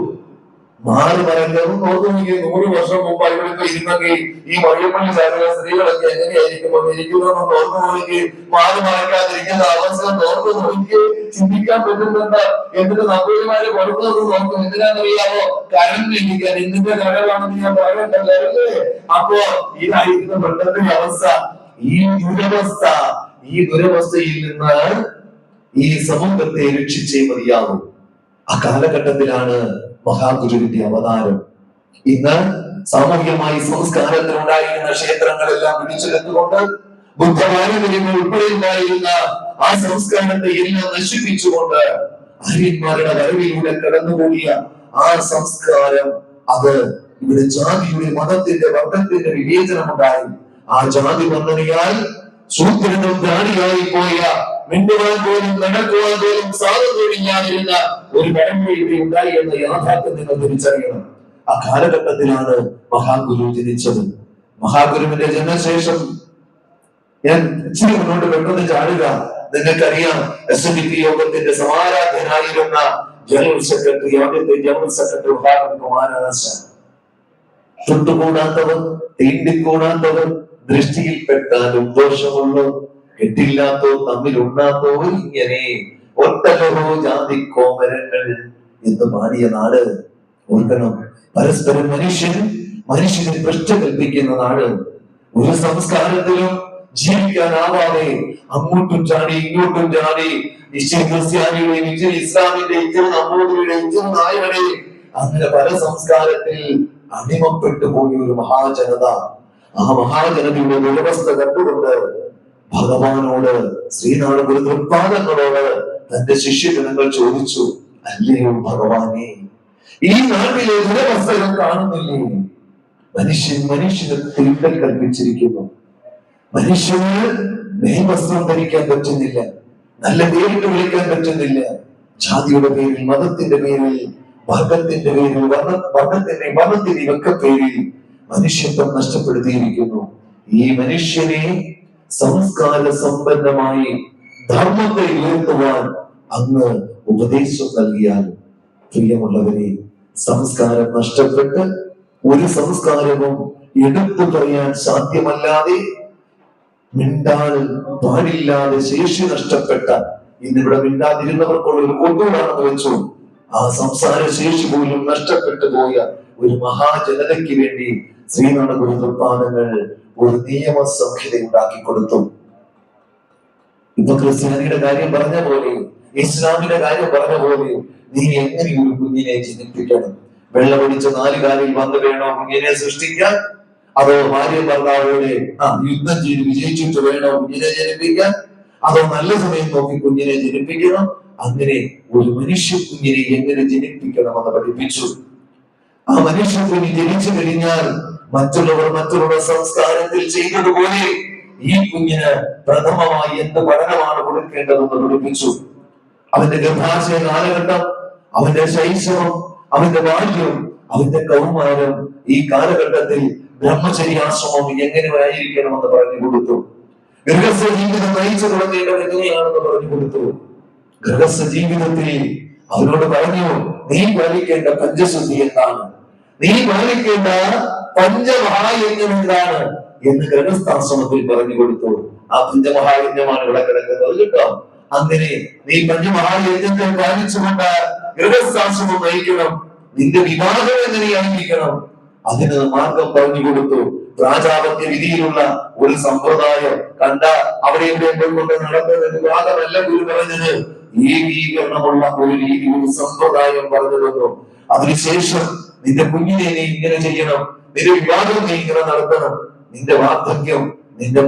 മാറി മരങ്ങളും നോക്കുമെങ്കിൽ 100 വർഷം മുമ്പ് ഇവിടുത്തെ ഇരുന്നെങ്കിൽ ഈ മഴയപ്പള്ളി സാധന സ്ത്രീകളൊക്കെ എങ്ങനെയായിരിക്കും ഇരിക്കുന്നതെന്ന് ഓർമ്മ നോക്കി, മാറി മറക്കാതിരിക്കുന്ന അവസ്ഥ ഓർമ്മ നോക്കി ചിന്തിക്കാൻ പറ്റുന്നുണ്ട്. എന്നിട്ട് നമ്പൂതിരിമാര് കൊടുക്കുന്നത് നോക്കും. എന്തിനാണെന്നറിയാമോ? കരണ്ട് ഇരിക്കാൻ. എന്തിന്റെ കരവാണെന്ന് ഞാൻ പറയണ്ടല്ലേ? അപ്പോ ഇതായിരിക്കുന്ന പെട്ടെന്ന് അവസ്ഥ. ഈ ദുരവസ്ഥയിൽ നിന്ന് ഈ സമൂഹത്തെ രക്ഷിച്ചേ മതിയാകും. ആ കാലഘട്ടത്തിലാണ് മഹാഗുരുവിന്റെ അവതാരം. ഇന്ന് സാമൂഹികമായി സംസ്കാരത്തിലുണ്ടായിരുന്ന ക്ഷേത്രങ്ങളെല്ലാം പിടിച്ചെടുത്തുകൊണ്ട് ബുദ്ധപാരമ്പര്യങ്ങൾ ഉൾപ്പെടെ ഉണ്ടായിരുന്ന ആ സംസ്കാരത്തെ എല്ലാം നശിപ്പിച്ചുകൊണ്ട് ആര്യന്മാരുടെ വരവിലൂടെ കടന്നുകൂടിയ ആ സംസ്കാരം, അത് ഇവിടെ ജാതിയുടെ മതത്തിന്റെ വർഗത്തിന്റെ വിവേചനമുണ്ടായി. ആ ജാതി വന്നതിനാൽ ശൂദ്രനും ധാരിയായി പോയ, മിണ്ടുവാൻ പോലും നടക്കുവാൻ പോലും സ്വാതന്ത്ര്യമില്ലാതിരുന്ന ഒരു പരമ്പര ഇവിടെ ഉണ്ടായി എന്ന യാഥാർത്ഥ്യം നിങ്ങൾ തിരിച്ചറിയണം. ആ കാലഘട്ടത്തിലാണ് മഹാഗുരു ജനിച്ചത്. മഹാഗുരുവിന്റെ ജനനശേഷം ഞാൻ ഇച്ചിരി മുന്നോട്ട് പെട്ടെന്ന് ചാടുക. നിങ്ങൾക്കറിയാം, SNDP യോഗത്തിന്റെ സമാരാധനായിരുന്ന ജനറൽ സെക്രട്ടറി, ആദ്യത്തെ ജനറൽ സെക്രട്ടറി കുമാരനാശാൻ. തൊട്ടുകൂടാത്തവർ, തീണ്ടിക്കൂടാത്തവർ, ദൃഷ്ടിയിൽപ്പെട്ടാലും ദോഷമുള്ളൂ, കെട്ടില്ലാത്തോ തമ്മിലുണ്ണാത്തോ ഇങ്ങനെ ഒട്ടകോ ജാതിക്കോമരങ്ങൾ എന്ന് പാടിയ നാട്. ഓർക്കണം, പരസ്പരം മനുഷ്യന് ഭ്രഷ്ട കൽപ്പിക്കുന്ന നാട്. ഒരു സംസ്കാരത്തിലും ജീവിക്കാനാവാതെ അങ്ങോട്ടും ചാടി ഇങ്ങോട്ടും ചാടി, ഇച്ചിരി ക്രിസ്ത്യാനിയുടെയും ഇച്ചിരി ഇസ്ലാമിന്റെ ഇച്ചിരി നമ്പൂതിരിയുടെ ഇച്ചിരി നായരുടെ, അങ്ങനെ പല സംസ്കാരത്തിൽ അടിമപ്പെട്ടു പോയ ഒരു മഹാജനത. ആ മഹാജനതയുടെ ദുരവസ്ഥ കണ്ടുകൊണ്ട് ഭഗവാനോട്, ശ്രീനാട് ഗുരുപാദങ്ങളോട് തന്റെ ശിഷ്യജനങ്ങൾ ചോദിച്ചു, അല്ലയോ ഭഗവാനെ, ഈ നാട്ടിലെ ദുരവസ്ഥകൾ കാണുന്നില്ലേ? മനുഷ്യന് തീണ്ടൽ കൽപ്പിച്ചിരിക്കുന്നു. മനുഷ്യന് മേൽവസ്ത്രം ധരിക്കാൻ പറ്റുന്നില്ല, നല്ല പേരിട്ട് വിളിക്കാൻ പറ്റുന്നില്ല. ജാതിയുടെ പേരിൽ, മതത്തിന്റെ പേരിൽ, വർഗത്തിന്റെ പേരിൽ, മതത്തിന്റെ ഒക്കെ പേരിൽ മനുഷ്യത്വം നഷ്ടപ്പെടുത്തിയിരിക്കുന്നു. ഈ മനുഷ്യനെ സംസ്കാര സമ്പന്നമായി ധർമ്മത്തെ ഉയർത്തുവാൻ അങ്ങ് ഉപദേശം നൽകിയാലും, പ്രിയമുള്ളവരെ, സംസ്കാരം നഷ്ടപ്പെട്ട് ഒരു സംസ്കാരവും എടുത്തു പറയാൻ സാധ്യമല്ലാതെ, മിണ്ടാൻ പാടില്ലാതെ ശേഷി നഷ്ടപ്പെട്ട, ഇന്നിവിടെ മിണ്ടാതിരുന്നവർക്കുള്ള ഒരു കൊണ്ടുകൂടാണെന്ന് വെച്ചു, ആ സംസാര ശേഷി പോലും നഷ്ടപ്പെട്ടു പോയ ഒരു മഹാജനതയ്ക്ക് വേണ്ടി ശ്രീനാട് ഗുരുപാദങ്ങൾ ഒരു നിയമ സംഹിത ഉണ്ടാക്കി കൊടുത്തു. ഇപ്പൊ ക്രിസ്ത്യാനിയുടെ കാര്യം പറഞ്ഞ പോലെ, ഇസ്ലാമിന്റെ കാര്യം പറഞ്ഞ പോലെ, നീ എങ്ങനെ ഒരു കുഞ്ഞിനെ ജനിപ്പിക്കണം? വെള്ളമൊടിച്ച 4 കാലിൽ വന്ന് വേണോ കുഞ്ഞിനെ സൃഷ്ടിക്കാൻ? അതോ ഭാര്യ ഭർത്താവോടെ യുദ്ധം ചെയ്ത് വിജയിച്ചിട്ട് വേണോ കുഞ്ഞിനെ ജനിപ്പിക്കാൻ? അതോ നല്ല സമയം നോക്കി കുഞ്ഞിനെ ജനിപ്പിക്കണം? അങ്ങനെ ഒരു മനുഷ്യ കുഞ്ഞിനെ എങ്ങനെ ജനിപ്പിക്കണമെന്ന് പഠിപ്പിച്ചു. ആ മനുഷ്യ കുഞ്ഞ് ജനിച്ചു കഴിഞ്ഞാൽ മറ്റുള്ളവർ സംസ്കാരത്തിൽ ചെയ്തതുപോലെ ഈ കുഞ്ഞിന് പ്രഥമമായി എന്ത് പഠനമാണ് കൊടുക്കേണ്ടതെന്ന് പഠിപ്പിച്ചു. അവന്റെ ഗർഭാശയ കാലഘട്ടം, അവന്റെ ശൈശവം, അവന്റെ ബാല്യം, അവന്റെ കൗമാരം, ഈ കാലഘട്ടത്തിൽ ബ്രഹ്മചര്യാശ്രമം എങ്ങനെയായിരിക്കണമെന്ന് പറഞ്ഞു കൊടുത്തു. ഗൃഹസ്ഥ ജീവിതം നയിച്ചു തുടങ്ങേണ്ടത് എങ്ങനെയാണെന്ന് പറഞ്ഞു കൊടുത്തു. ഗൃഹസ്ഥ ജീവിതത്തിൽ അവരോട് പറഞ്ഞു, നീ പാലിക്കേണ്ട പഞ്ചശുദ്ധി എന്താണ്, നീ പാലിക്കേണ്ട പഞ്ചമഹായജ്ഞം എന്താണ് എന്ന് ഗൃഹസ്ഥാശ്രമത്തിൽ പറഞ്ഞു കൊടുത്തു. ആ പഞ്ചമഹായജ്ഞമാണ് ഇവിടെ കിടക്കുന്നത് കേട്ടോ. അങ്ങനെ നീ പഞ്ചമഹായജ്ഞത്തെ പാലിച്ചുകൊണ്ട് ഗൃഹസ്ഥാശ്രമം നയിക്കണം. നിന്റെ വിവാഹം എങ്ങനെയായിരിക്കണം അതിന് മാർഗം പറഞ്ഞു കൊടുത്തു. രാജാവത്യ വിധിയിലുള്ള ഒരു സമ്പ്രദായം കണ്ട അവിടെ ഇവിടെ കൊണ്ട് നടന്നത് വിവാഹമല്ല ഗുരു പറഞ്ഞത്, ഏകീകരണമുള്ള ഒരു രീതി, ഒരു സമ്പ്രദായം പറഞ്ഞു തന്നു. അതിനുശേഷം നിന്റെ കുഞ്ഞിനെ നീ ഇങ്ങനെ ചെയ്യണം, നിന്റെ വിവാഹം നീ ഇങ്ങനെ നടത്തണം, നിന്റെ വാർദ്ധക്യം, നിന്റെ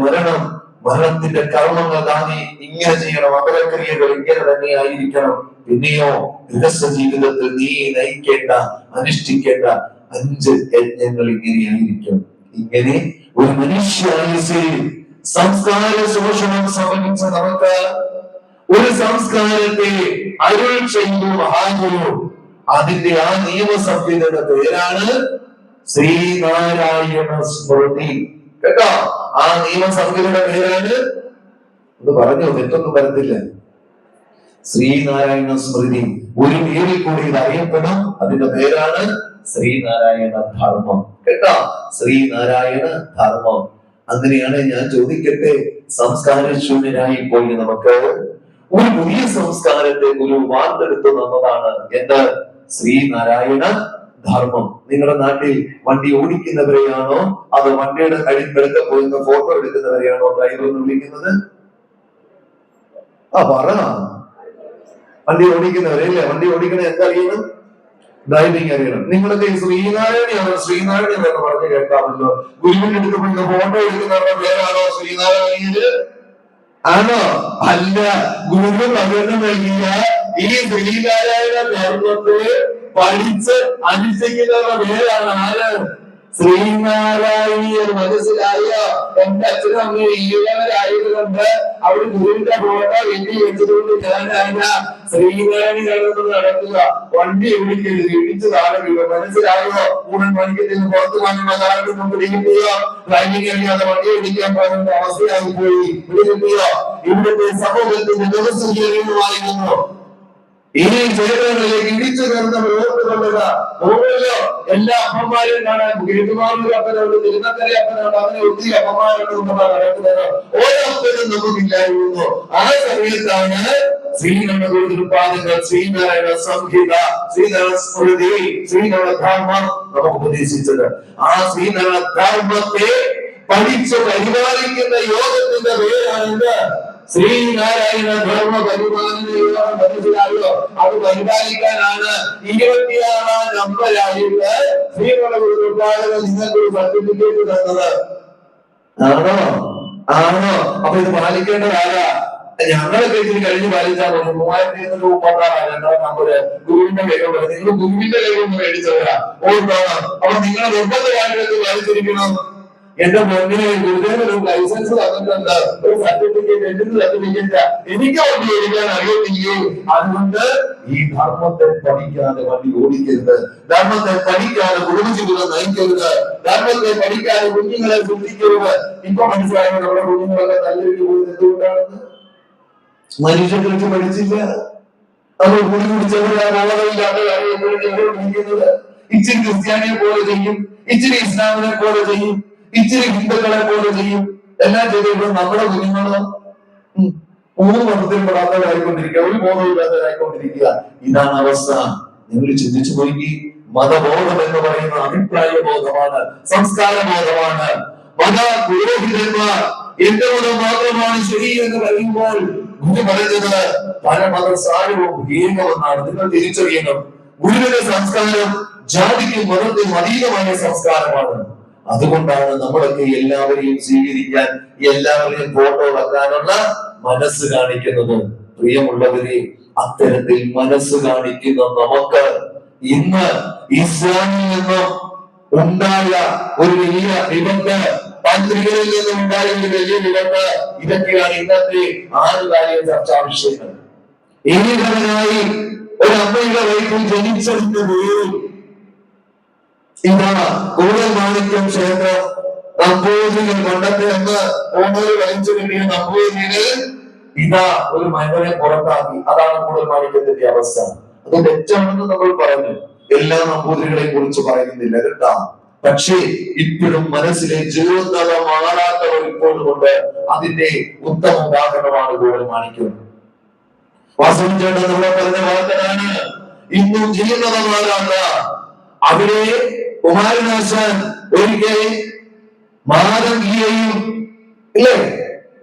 മരണത്തിന്റെ കർമ്മങ്ങൾ നീ ഇങ്ങനെ ചെയ്യണം, അപരക്രിയകൾ ഇങ്ങനെ തന്നെ ആയിരിക്കണം. പിന്നെയോ ഗൃഹസ്ഥ ജീവിതത്തിൽ നീ നയിക്കേണ്ട അനുഷ്ഠിക്കേണ്ട 5 യജ്ഞങ്ങൾ ഇങ്ങനെയായിരിക്കും. ഇങ്ങനെ ഒരു മനുഷ്യായുസ്സിൽ സംസ്കാര ശോഷണം സംഭവിച്ച നമുക്ക് ഒരു സംസ്കാരത്തെ അരുൾ ചെയ്തു മഹാഗുരു. അതിന്റെ ആ നിയമസംഹിതയുടെ പേരാണ് ശ്രീനാരായണ സ്മൃതി കേട്ടോ. ആ നിയമസംഹിതയുടെ പേരാണ്, ഇത് പറഞ്ഞു തെറ്റൊന്നും വരത്തില്ല, ശ്രീനാരായണ സ്മൃതി. ഒരു പേരിൽ കൂടി ഇത് അറിയപ്പെടും. അതിന്റെ പേരാണ് ശ്രീനാരായണ ധർമ്മം കേട്ടോ. ശ്രീനാരായണ ധർമ്മം. അങ്ങനെയാണ് ഞാൻ ചോദിക്കട്ടെ, സംസ്കാരശൂന്യരായി പോയി നമുക്ക് ഒരു പുതിയ സംസ്കാരത്തെ ഒരു വാർത്തെടുത്തു തന്നതാണ് എന്ത്? ശ്രീനാരായണ ധർമ്മം. നിങ്ങളുടെ നാട്ടിൽ വണ്ടി ഓടിക്കുന്നവരെയാണോ അതോ വണ്ടിയുടെ കഴിപ്പെടുക്ക പോയിരുന്ന ഫോട്ടോ എടുക്കുന്നവരെയാണോ ഡ്രൈവർ എന്ന് വിളിക്കുന്നത്? പറ. വണ്ടി ഓടിക്കുന്നവരെ അല്ലേ? വണ്ടി ഓടിക്കണ എന്തറിയണം? ഡ്രൈവിംഗ് അറിയണം. നിങ്ങളൊക്കെ ഈ ശ്രീനാരായണ എന്ന് പറഞ്ഞ് കേൾക്കാമല്ലോ. ഗുരുവിന്റെ അടുത്ത് പോയി ഫോട്ടോ എടുക്കുന്നവരുടെ പേരാണോ ശ്രീനാരായണീയര്? ആണോ? അല്ല. ഗുരു പകർന്നു നൽകിയ ഈ ശ്രീനാരായണ ധർമ്മത്തെ പഠിച്ച് അനുഷ്ഠിക്കുന്നവരുടെ പേരാണ് ആര്? ശ്രീനാരായണീയർ. മനസ്സിലായോ? എന്റെ അച്ഛനും അമ്മയും ഈഴവരായതുകൊണ്ട് അവിടെ ഗുരുവിന്റെ ഫോട്ടോ എണ്ണി വെച്ചതുകൊണ്ട് ഞാനല്ല ശ്രീനാരായണ നടക്കുക. വണ്ടി ഇടിക്കരുത്, ഇടിച്ചു താഴെ വീഴും. മനസ്സിലായോ? കൂടുതൽ മണിക്കത്തിൽ നിന്ന് പുറത്തു വന്നുള്ള കാരണം കൊണ്ട് ഇടിക്കുകയോ ഡ്രൈവിംഗ് അറിയാതെ വണ്ടി ഇടിക്കാൻ പോകുന്ന അവസ്ഥയായി പോയി. ഇടിക്കുകയോ ഇവിടുത്തെ സമൂഹത്തിന്റെ വ്യവസ്ഥീകരണമായിരുന്നു. ഇനി ക്ഷേത്രങ്ങളിലേക്ക് ഇടിച്ചു കയറുന്നവർ ഓർത്തുകൊള്ളുക. ഓരോ എല്ലാ അപ്പന്മാരും കാണാൻ ഗേറ്റുമാരുടെ അപ്പനുണ്ട്, തിരുനക്കര അപ്പനുണ്ട്, അങ്ങനെ ഒത്തിരി അപ്പന്മാരുണ്ട് നടക്കുന്നത്. ഓരോ അപ്പനും നമുക്കില്ലായിരുന്നു. ആ സമയത്താണ് ശ്രീനന്ദഗുരുപാദങ്ങൾ, ശ്രീനാരായണ സംഹിത, ശ്രീനാരായണ സ്മൃതി, ശ്രീനാരായണ ധർമ്മം നമുക്ക് ഉപദേശിച്ചത്. ആ ശ്രീനാരായണ ധർമ്മത്തെ പഠിച്ച് പരിപാലിക്കുന്ന യോഗത്തിന്റെ പേരാണ് ശ്രീനാരായണ ധർമ്മ പരിപാലന യോഗം. മനസ്സിലായോ? അത് പരിപാലിക്കാനാണ് 26-ാം നമ്പരായിട്ട് ശ്രീനന്ദഗുരുപാദങ്ങൾ നിങ്ങൾക്കൊരു സർട്ടിഫിക്കറ്റ് തന്നത്. ആണോ? അപ്പൊ ഇത് പാലിക്കേണ്ടത് ആരാ? ഞങ്ങളൊക്കെ ഇതിന് കഴിഞ്ഞ് പാലിച്ചാൽ 3736 നമ്പര് ഗുരുവിന്റെ കൈകൾ. നിങ്ങൾ ഗുരുവിന്റെ കൈകൾ മേടിച്ചവരാ. ഓർക്കണം. അപ്പൊ നിങ്ങൾ നിർബന്ധമായിട്ട് പാലിച്ചിരിക്കണം. എന്റെ മുന്നിൽ ഗുരുദേവൻ ഒരു ലൈസൻസ് തന്നിട്ടുണ്ട്, ഒരു സർട്ടിഫിക്കറ്റ്, എന്തിന് സർട്ടിഫിക്കറ്റ്? എനിക്ക് വണ്ടി ഓടിക്കാൻ അറിയത്തില്ലേ? അതുകൊണ്ട് ഈ ധർമ്മത്തെ പഠിക്കാതെ വണ്ടി ഓടിക്കരുത്, ധർമ്മത്തെ പഠിക്കാതെ കുടുംബജീവിതം നയിക്കരുത്, ധർമ്മത്തെ പഠിക്കാതെ കുഞ്ഞുങ്ങളെ സൃഷ്ടിക്കരുത്. ഇപ്പൊ മനസ്സിലായത് നമ്മുടെ കുഞ്ഞുങ്ങളൊക്കെ നല്ലൊരു പോകുന്നത് എന്തുകൊണ്ടാണെന്ന്? മനുഷ്യർക്ക് പഠിച്ചില്ല. നമ്മൾ കൂടി കുടിച്ചവരില്ലാത്ത കാര്യം എപ്പോഴും ഇച്ചിരി ക്രിസ്ത്യാനിയെ പോലെ ചെയ്യും, ഇച്ചിരി ഇസ്ലാമിനെ പോലെ ചെയ്യും, ഇച്ചിരി ഹിന്ദുക്കളെ പോലെ ചെയ്യും. എല്ലാം ചെയ്തപ്പോൾ നമ്മുടെ കുഞ്ഞുങ്ങളോ 3 വർഷത്തിൽ പെടാത്തവരായിക്കൊണ്ടിരിക്കുക, ഒരു ബോധമില്ലാത്തവരായിക്കൊണ്ടിരിക്കുക. ഇതാണ് അവസ്ഥ. നിങ്ങൾ ചിന്തിച്ചു പോയി. മതബോധം എന്ന് പറയുന്ന അഭിപ്രായ ബോധമാണ്, സംസ്കാര ബോധമാണ്. മത പുരോഹിതന്മാർ എന്റെ മതം മാത്രമാണ് ശരി എന്ന് പറയുമ്പോൾ ഗുരു പറയുന്നത് പരമതസാരവും ഭീകരമെന്നാണ്. നിങ്ങൾ തിരിച്ചറിയണം. ഗുരുവിന്റെ സംസ്കാരം ജാതിക്കും മതത്തിനും അതീതമായ സംസ്കാരമാണ്. അതുകൊണ്ടാണ് നമ്മളൊക്കെ എല്ലാവരെയും സ്വീകരിക്കാൻ, എല്ലാവരെയും ഫോട്ടോ വെക്കാനുള്ള മനസ്സ് കാണിക്കുന്നത്. പ്രിയമുള്ളവരെ, അത്തരത്തിൽ മനസ്സ് കാണിക്കുന്ന നമുക്ക് ഇന്ന് ഇസ്ലാമിൽ നിന്നും ഉണ്ടായ ഒരു വലിയ വിപത്ത്, പത്രികയിൽ നിന്നും ഉണ്ടായ ഒരു വലിയ വിപത്ത്, ഇതൊക്കെയാണ് ഇന്നത്തെ 6 കാര്യം ചർച്ചാ വിഷയങ്ങൾ. ഏകനായി ഒരു അമ്മയുടെ വയറ്റിൽ ജനിച്ചതിന്റെ പേരിൽ ഇതാ കൂടുതൽ മാണിക്യം ക്ഷേത്രം നമ്പൂതിരികൾ കൊണ്ടത്തെ എന്ന് ഓണോര് വലിച്ചു കിട്ടിയ നമ്പൂതിരികൾ ഇതാ ഒരു മകനെ പുറത്താക്കി. അതാണ് കൂടുതൽ മാണിക്യത്തിന്റെ അവസ്ഥ. അത് തെറ്റാണെന്ന് നമ്മൾ പറഞ്ഞു. എല്ലാ നമ്പൂതിരികളെയും കുറിച്ച് പറയുന്നില്ല കേട്ടാ. പക്ഷേ ഇപ്പോഴും മനസ്സിലെ ജീവന്തത മാറാത്തവർ ഇപ്പോഴുമുണ്ട്. അതിന്റെ ഉത്തമ ഉദാഹരണമാണ് കൂടുതൽ മാണിക്യം. വാസവൻ ചേട്ടൻ നമ്മളെ പറഞ്ഞ വാർത്തയാണ് ഇന്നും ജീവനത മാറാത്ത. അവിടെ കുമാരനാശാൻ ഒരിക്കൽ മാതങ്കിയെയും ഇല്ലേ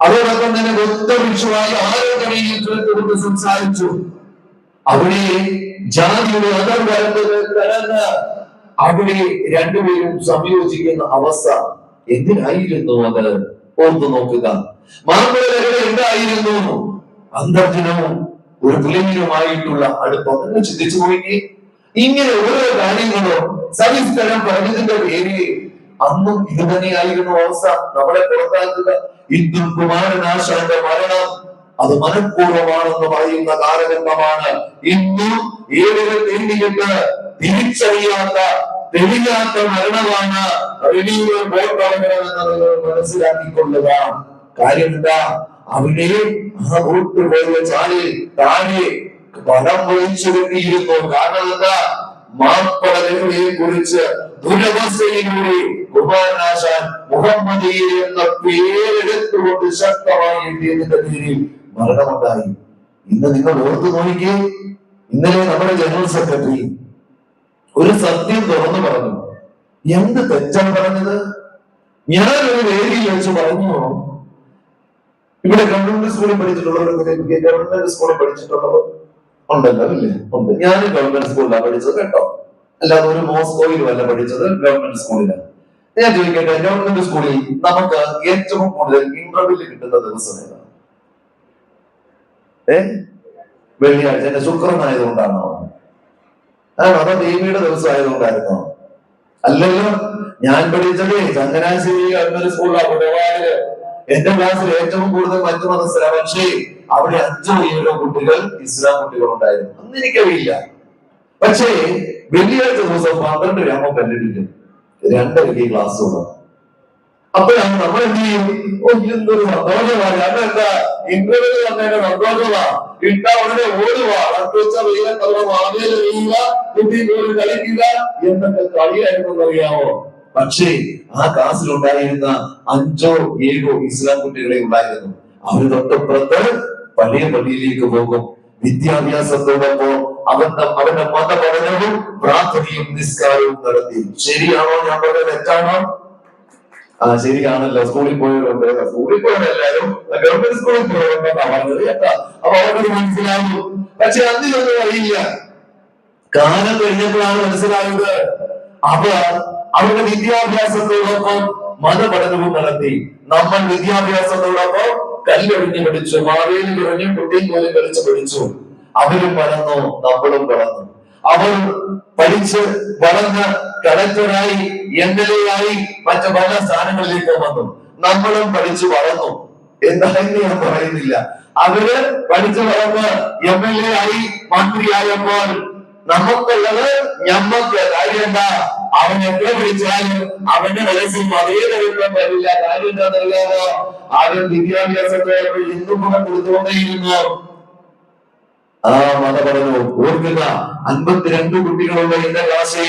അതോടൊപ്പം തന്നെ ബുദ്ധഭിക്ഷുവായ ആരോഗ്യയിൽ കേട്ടുകൊണ്ട് സംസാരിച്ചു. അവിടെ ജാതിയുടെ അതിർവരമ്പുകൾ കടന്ന് അവിടെ രണ്ടുപേരും സംയോജിക്കുന്ന അവസ്ഥ. എന്തിനായിരുന്നു അത്? ഓർത്തു നോക്കുക. മാമ്പഴ എന്തായിരുന്നു? അന്തർജനവും ഒരു പുലിനുമായിട്ടുള്ള അടുപ്പം. എന്ന് ചിന്തിച്ചു പോയി. ഇങ്ങനെ ഓരോ കാര്യങ്ങളും സവിസ്തരം പറഞ്ഞതിന്റെ പേര് അന്നും ഇത് തന്നെയായിരുന്നു അവസ്ഥ. നമ്മളെ പുറത്താക്കുക. ഇന്നും കുമാരനാശാന്റെ മരണം അത് മനഃപൂർവ്വമാണെന്ന് പറയുന്ന കാലഘട്ടമാണ്. ഇന്നും ഏടുകൾ എണ്ണിയിട്ട് തിരിച്ചറിയാത്ത തെളിയാത്ത മരണമാണ് റിലീവ് ബോർഡ് മനസ്സിലാക്കിക്കൊള്ളുക. കാര്യം എന്താ? അവിടെ ആ വോട്ട് പോയ ചാലിൽ താഴെ പണം വഹിച്ചു കിട്ടിയിരുന്നു. കാരണം എന്താ? മാപ്പളയെ കുറിച്ച് ദുരവസ്ഥയിലൂടെ കുമാരനാശാൻ മുഹമ്മദീയ എന്ന പേരെടുത്തുകൊണ്ട് ശക്തമായി എഴുതിയതിന്റെ പേരിൽ മരണമുണ്ടായി. ഇന്ന് നിങ്ങൾ ഓർത്തു നോക്കിക്കേ. ഇന്നലെ നമ്മുടെ ജനറൽ സെക്രട്ടറി ഒരു സത്യം തുറന്നു പറഞ്ഞു. എന്ത് തെറ്റാണ് പറഞ്ഞത്? ഞാനൊരു വേദിയിൽ വെച്ച് പറഞ്ഞു, ഇവിടെ ഗവൺമെന്റ് സ്കൂളിൽ പഠിച്ചിട്ടുള്ളവർ, ഗവൺമെന്റ് സ്കൂളിൽ പഠിച്ചിട്ടുള്ളവർ ഉണ്ടല്ലോ അല്ലേ? ഉണ്ട്. ഞാൻ ഗവൺമെന്റ് സ്കൂളിലാണ് പഠിച്ചത് കേട്ടോ. അല്ലാതെ ഒരു മോസ്കോയിലും അല്ല പഠിച്ചത്, ഗവൺമെന്റ് സ്കൂളിലാണ്. ഞാൻ ചോദിക്കട്ടെ, ഗവൺമെന്റ് സ്കൂളിൽ നമുക്ക് ഏറ്റവും കൂടുതൽ ഇന്റർവ്യൂല് കിട്ടുന്ന ദിവസം ഏതാണ്? വെള്ളിയാഴ്ച. എന്റെ ശുക്രനായതുകൊണ്ടാണോ? അതോ ദേവിയുടെ ദിവസം ആയതുകൊണ്ടായിരുന്നോ? അല്ലല്ലോ. ഞാൻ പഠിച്ചത് ചങ്ങനാശ്ശേരി ഗവൺമെന്റ് സ്കൂളിലാണ്. എന്റെ ക്ലാസ്സിൽ ഏറ്റവും കൂടുതൽ മറ്റു മതസ്ഥരാ. പക്ഷേ അവിടെ 5 or 7 കുട്ടികൾ ഇസ്ലാം കുട്ടികൾ ഉണ്ടായിരുന്നു. അന്ന് എനിക്കറിയില്ല. പക്ഷേ വെള്ളിയാഴ്ച ദിവസം 12 ആകുമ്പോൾ കണ്ടിരിക്കും 2:30 ക്ലാസ് തുടങ്ങും. അപ്പോഴാണ് നമ്മൾ എന്ത് ചെയ്യും? എന്തൊരു സന്തോഷമാണ്. കാരണം എന്താ? ഇന്റർവ്യൂ വന്നതിന്റെ സന്തോഷമാ. ഇട്ടാ ഉടനെ ഓടുവാ. കുട്ടി കളിക്കുക എന്നൊക്കെ കളിയായിരുന്നു അറിയാമോ? പക്ഷേ ആ ക്ലാസ്സിൽ ഉണ്ടായിരുന്ന 5 or 7 ഇസ്ലാം കുട്ടികളെ ഉണ്ടായിരുന്നു. അവര് തൊട്ടപ്പുറത്ത് പഴയ പള്ളിയിലേക്ക് പോകും. വിദ്യാഭ്യാസത്തോടൊപ്പം അവന്റെ മതപഠനവും പ്രാർത്ഥനയും നിസ്കാരവും നടത്തി. ശരിയാണോ ഞാൻ പറഞ്ഞത്? തെറ്റാണോ? ശരിയാണല്ലോ. സ്കൂളിൽ പോയവരുണ്ട്. സ്കൂളിൽ പോയവരെല്ലാരും ഗവൺമെന്റ് സ്കൂളിൽ പോയവരുണ്ടെന്നാ പറഞ്ഞത് കേട്ടാ. അപ്പൊ അവർക്കത് മനസ്സിലാവും. പക്ഷെ അതിലൊന്നും അറിയില്ല. കാലം കഴിഞ്ഞപ്പോഴാണ് മനസ്സിലായത്. അവരുടെ വിദ്യാഭ്യാസത്തോടൊപ്പം മതപഠനവും നടത്തി. നമ്മൾ വിദ്യാഭ്യാസത്തോടൊപ്പം കല്ലെറിഞ്ഞ് പഠിച്ചു, മാവേലി കുറഞ്ഞു, കുട്ടിയും പോലും കളിച്ച് പഠിച്ചു. അവരും വളർന്നു, നമ്മളും വളർന്നു. അവർ പഠിച്ച് വളർന്ന് കളക്ടറായി, MLA ആയി, മറ്റു പല സ്ഥാനങ്ങളിലേക്ക് വന്നു. നമ്മളും പഠിച്ചു വളർന്നു. എന്താണെന്ന് ഞാൻ പറയുന്നില്ല. അവര് പഠിച്ചു വളർന്ന് MLA ആയി, മന്ത്രിയായപ്പോൾ നമുക്കുള്ളത് ഞമ്മക്ക്. കാര്യം എന്താ? അവൻ എത്ര പഠിച്ചാലും അവന്റെ മനസ്സിൽ അതേ തരത്തിലും വരില്ല. കാര്യം എന്താണെന്നറിയാമോ? അവൻ വിദ്യാഭ്യാസത്തോടെ ഇന്നും കൂടെ കൊടുത്തുകൊണ്ടേയിരുന്നു. ആ മതപഠനവും. ഓർക്കുക, 52 കുട്ടികളുള്ള എന്റെ ക്ലാസ്സിൽ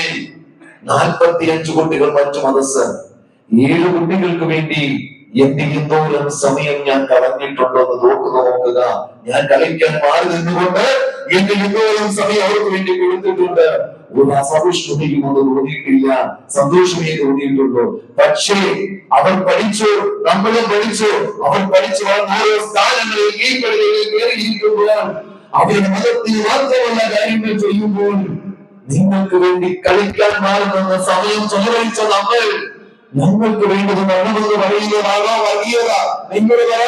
45 കുട്ടികൾ മറ്റു മതസ്ഥർ. 7 കുട്ടികൾക്ക് വേണ്ടി എന്റെ എന്തോരം സമയം ഞാൻ കളഞ്ഞിട്ടുണ്ടോ എന്ന് നോക്കുക. ഞാൻ കളിക്കാൻ മാറി നിന്നുകൊണ്ട് എന്റെ എന്തോരം സമയം അവർക്ക് വേണ്ടി കൊടുത്തിട്ടുണ്ട്. ഒരു അസഹിഷ്ണുതയും ഒന്നും തോന്നിയിട്ടില്ല, സന്തോഷമേ തോന്നിയിട്ടുള്ളൂ. പക്ഷേ അവർ പഠിച്ചു, നമ്മളും പഠിച്ചു. അവർ പഠിച്ചു ഓരോ സ്ഥാനങ്ങളിൽ ഈ കളികളിൽ കയറിയിരിക്കുമ്പോൾ, അവരുടെ മതത്തിന് മാത്രമല്ല കാര്യങ്ങൾ ചെയ്യുമ്പോൾ, നിങ്ങൾക്ക് വേണ്ടി കളിക്കാൻ മാറുന്ന സമയം ചെലവഴിച്ച നമ്മൾ ഞങ്ങൾക്ക് വേണ്ടത് നടന്നത് പറയുന്നതാണോ വർഗീയത? നിങ്ങൾ പറ,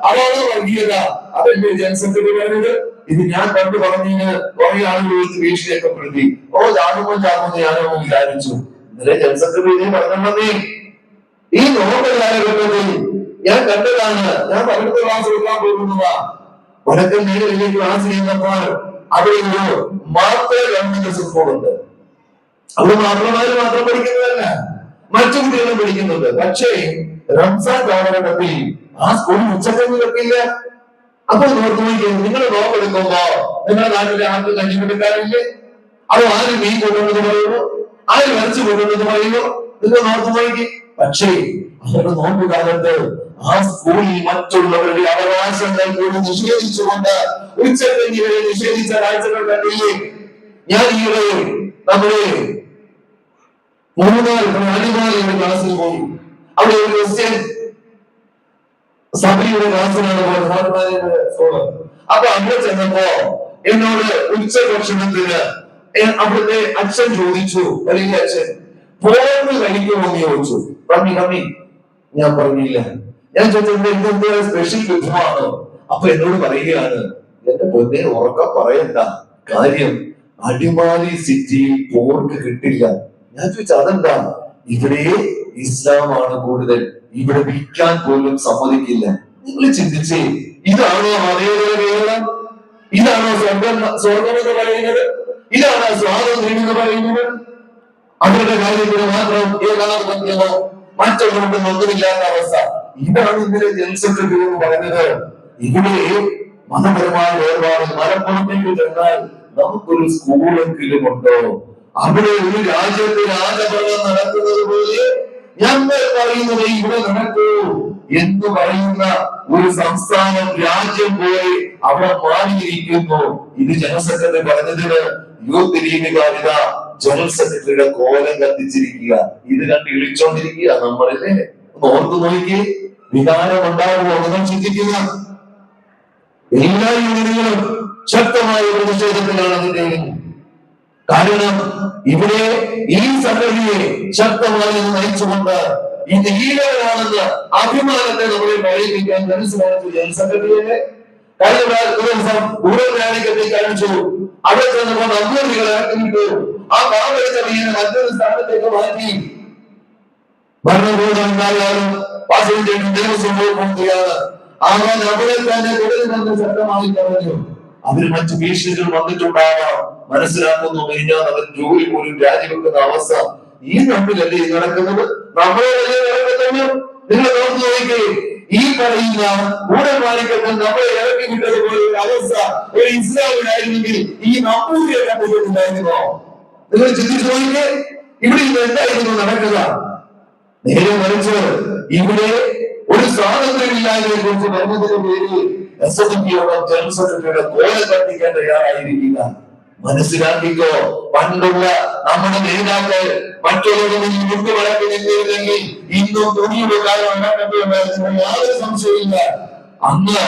അതാണോ വർഗീയത? അതല്ലേ ജനസംഖ്യ പറഞ്ഞത്? ഇത് ഞാൻ കണ്ടു പറഞ്ഞതിന് കുറെ ആളുകൾ ഭീഷണിയൊക്കെപ്പെടുത്തി. ചാകുമ്പോൾ ഞാനോ വിചാരിച്ചു. ഇന്നലെ ജനറൽ സെക്രട്ടറി പറഞ്ഞേ, ഈ നോമ്പ് കാലഘട്ടത്തിൽ ഞാൻ കണ്ടതാണ്. ഞാൻ പതിനെട്ട് ക്ലാസ് എടുക്കാൻ പോകുന്നതാ. വടക്കൻ മേഖലയിലേക്ക് ക്ലാസ് ചെയ്യുന്നപ്പോൾ അവിടെ ഒരു മാത്ര ഗവൺമെന്റ് സ്കൂളുണ്ട്. അവിടെ മാത്രമാര് മാത്രം പഠിക്കുന്നതല്ല, മറ്റു കുട്ടികളും പഠിക്കുന്നുണ്ട്. പക്ഷേ റംസാൻ കാലഘട്ടത്തിൽ ആ സ്കൂളിൽ ഉച്ചക്കഞ്ഞി വെക്കില്ല. അപ്പോൾ നോർത്ത് നോക്കി, നിങ്ങൾ നോമ്പെടുക്കുമ്പോ നിങ്ങളുടെ നാട്ടിലെ ആൾക്ക് കഞ്ഞി കൊടുക്കാറില്ലേ? അത് ആര് മീൻ കൊണ്ടുവന്നത് പറയുമോ, ആര് വരച്ചു കൊണ്ടുവന്നത് പറയുമോ? നിങ്ങൾ നോർത്ത് നോക്കി. പക്ഷേ അവരുടെ നോമ്പ് കാലത്ത് ആ സ്കൂളിൽ മറ്റുള്ളവരുടെ അവകാശങ്ങൾ കൂടി നിഷേധിച്ചുകൊണ്ട് ഉച്ചക്കഞ്ഞികളെ നിഷേധിച്ച കാഴ്ചകൾ കണ്ടില്ലേ? ഞാൻ ഈയിടെ നമ്മുടെ അടിമാലിയുടെ ക്ലാസ്സിൽ പോയി. അവിടെ ഒരു ക്രിസ്ത്യൻ സഭയുടെ ക്ലാസ്സിലാണ് പോയത്. അപ്പൊ അവിടെ ചെന്നപ്പോ എന്നോട് ഉച്ചഭക്ഷണത്തിന് അവിടുത്തെ അച്ഛൻ ചോദിച്ചു, വലിയ അച്ഛൻ, പോന്ന് കഴിക്കുമെന്ന് ചോദിച്ചു. കമ്മി ഞാൻ പറഞ്ഞില്ല. ഞാൻ ചോദിച്ചത് ഇന്നത്തെ സ്പെഷ്യൽ വിഭവമാണോ? അപ്പൊ എന്നോട് പറയുകയാണ്, എന്റെ പൊന്നെ ഉറക്കം പറയണ്ട, കാര്യം അടിമാലി സിറ്റിയിൽ പോർക്ക് കിട്ടില്ല. ഞാൻ ചോദിച്ചു അതെന്താ? ഇവിടെ ഇസ്ലാമാണ് കൂടുതൽ, ഇവിടെ വിൽക്കാൻ പോലും സമ്മതിക്കില്ല. നിങ്ങൾ ചിന്തിച്ചേ, ഇതാണോ മതേതര കേരളം? ഇതാണോ സ്വർഗം എന്ന് പറയുന്നത്? ഇതാണോ സ്വാതന്ത്ര്യം എന്ന് പറയുന്നത്? അവരുടെ കാര്യത്തിന് മാത്രം ഏകാധിപത്യമോ മറ്റുള്ളവർക്കും ഒന്നുമില്ലാത്ത അവസ്ഥ. ഇതാണ് ഇന്നലെ ജനറൽ സെക്രട്ടറി എന്ന് പറയുന്നത്. ഇവിടെ മതപരമായ വേർപാട്. മലപ്പുറത്തേക്ക് ചെന്നാൽ നമുക്കൊരു സ്കൂളെങ്കിലും ഉണ്ടോ? അവിടെ ഒരു രാജ്യത്ത് രാജഭരണം നടക്കുന്നത് പോലെ ഞങ്ങൾ പറയുന്നത് ഇവിടെ നടക്കൂ എന്ന് പറയുന്ന ഒരു സംസ്ഥാനം, രാജ്യം പോലെ അവിടെ മാറിയിരിക്കുന്നു. ഇത് ജനറൽ സെക്രട്ടറി പറഞ്ഞതിന് യൂത്ത് ലീഗുകാരിത ജനറൽ സെക്രട്ടറിയുടെ കോലം കത്തിച്ചിരിക്കുക. ഇത് കണ്ട് ഇളിച്ചോണ്ടിരിക്കുക. നമ്മളല്ലേ ഓർത്തു നോക്കി വികാരം ഉണ്ടാകുമോ? നിങ്ങൾ ചിന്തിക്കുക. എല്ലാ യൂണിയനുകളും ശക്തമായ പ്രതിഷേധത്തിലാണ് അതിന്റെ. കാരണം ഇവിടെ ഈ സംഘടനയെ ശക്തമായി നയിച്ചുകൊണ്ട് ഇത് ഈഴവരാണെന്ന് അഭിമാനത്തെ നമ്മളെ പ്രകടിപ്പിക്കാൻ മനസ്സിലാക്കി ജനറൽ സെക്രട്ടറിയെ കഴിഞ്ഞ ദിവസം ഊഴനാണിക്കത്തിൽ കാണിച്ചു. അവിടെ ചെന്നപ്പോൾ നമ്പൂതിരികളെ ഇറക്കിയിട്ടു. ആ പാവത്തെ മറ്റൊരു സ്ഥാനത്തേക്ക് മാറ്റി. ഭരണകൂടം ഉണ്ടായാലും പാർലമെന്റ് ദേവസ്വമാണ്. ആകാൻ അവിടെ തന്നെ തുടരുമെന്ന് ശക്തമായി പറഞ്ഞു. അവര് മറ്റു ഭീഷണികൾ വന്നിട്ടുണ്ടാകാം, മനസ്സിലാക്കുന്നു. കഴിഞ്ഞാൽ അവർ ജോലി പോലും രാജിവെക്കുന്ന അവസ്ഥ ഈ നാട്ടിലല്ലേ നടക്കുന്നത്? നമ്മളല്ലേ നടക്കുന്നത്? നിങ്ങൾ നോക്കി നോക്കിക്കേ. ഈ പറയുന്ന ഊഴമാണിക്കത്തിൽ നമ്മളെ ഇറക്കി വിട്ടതുപോലെ ഒരു അവസ്ഥ ഒരു ഇസ്ലാമിലായിരുന്നെങ്കിൽ ഈ നമ്പൂതിരിയൊക്കെ പോയിട്ടുണ്ടായിരുന്നോ? നിങ്ങൾ ചിന്തിച്ചു നോക്കിക്കേ. ഇവിടെ ഇത് എന്തായിരുന്നു നടക്കുക? നേരെ മറിച്ച് ഇവിടെ ഒരു സ്വാതന്ത്ര്യമില്ലായ്മയെ കുറിച്ച് പറഞ്ഞതിന്റെ പേരിൽ എസ്എഫ്ഐയുടെ ജനറൽ സെക്രട്ടറിയുടെ കോല കത്തിക്കാൻ തയ്യാറായിരിക്കുക. മനസ്സിലാക്കിക്കോ, പണ്ടുള്ള നമ്മുടെ നേതാക്കൾ മറ്റുള്ളവരിൽ മുൻപ് വളർത്തി നിന്നിരുന്നെങ്കിൽ ഇന്നും തുണിയുടെ കാലം ഉണ്ടാക്കേണ്ടതുണ്ടായിരുന്നു. യാതൊരു സംശയമില്ല. അന്ന്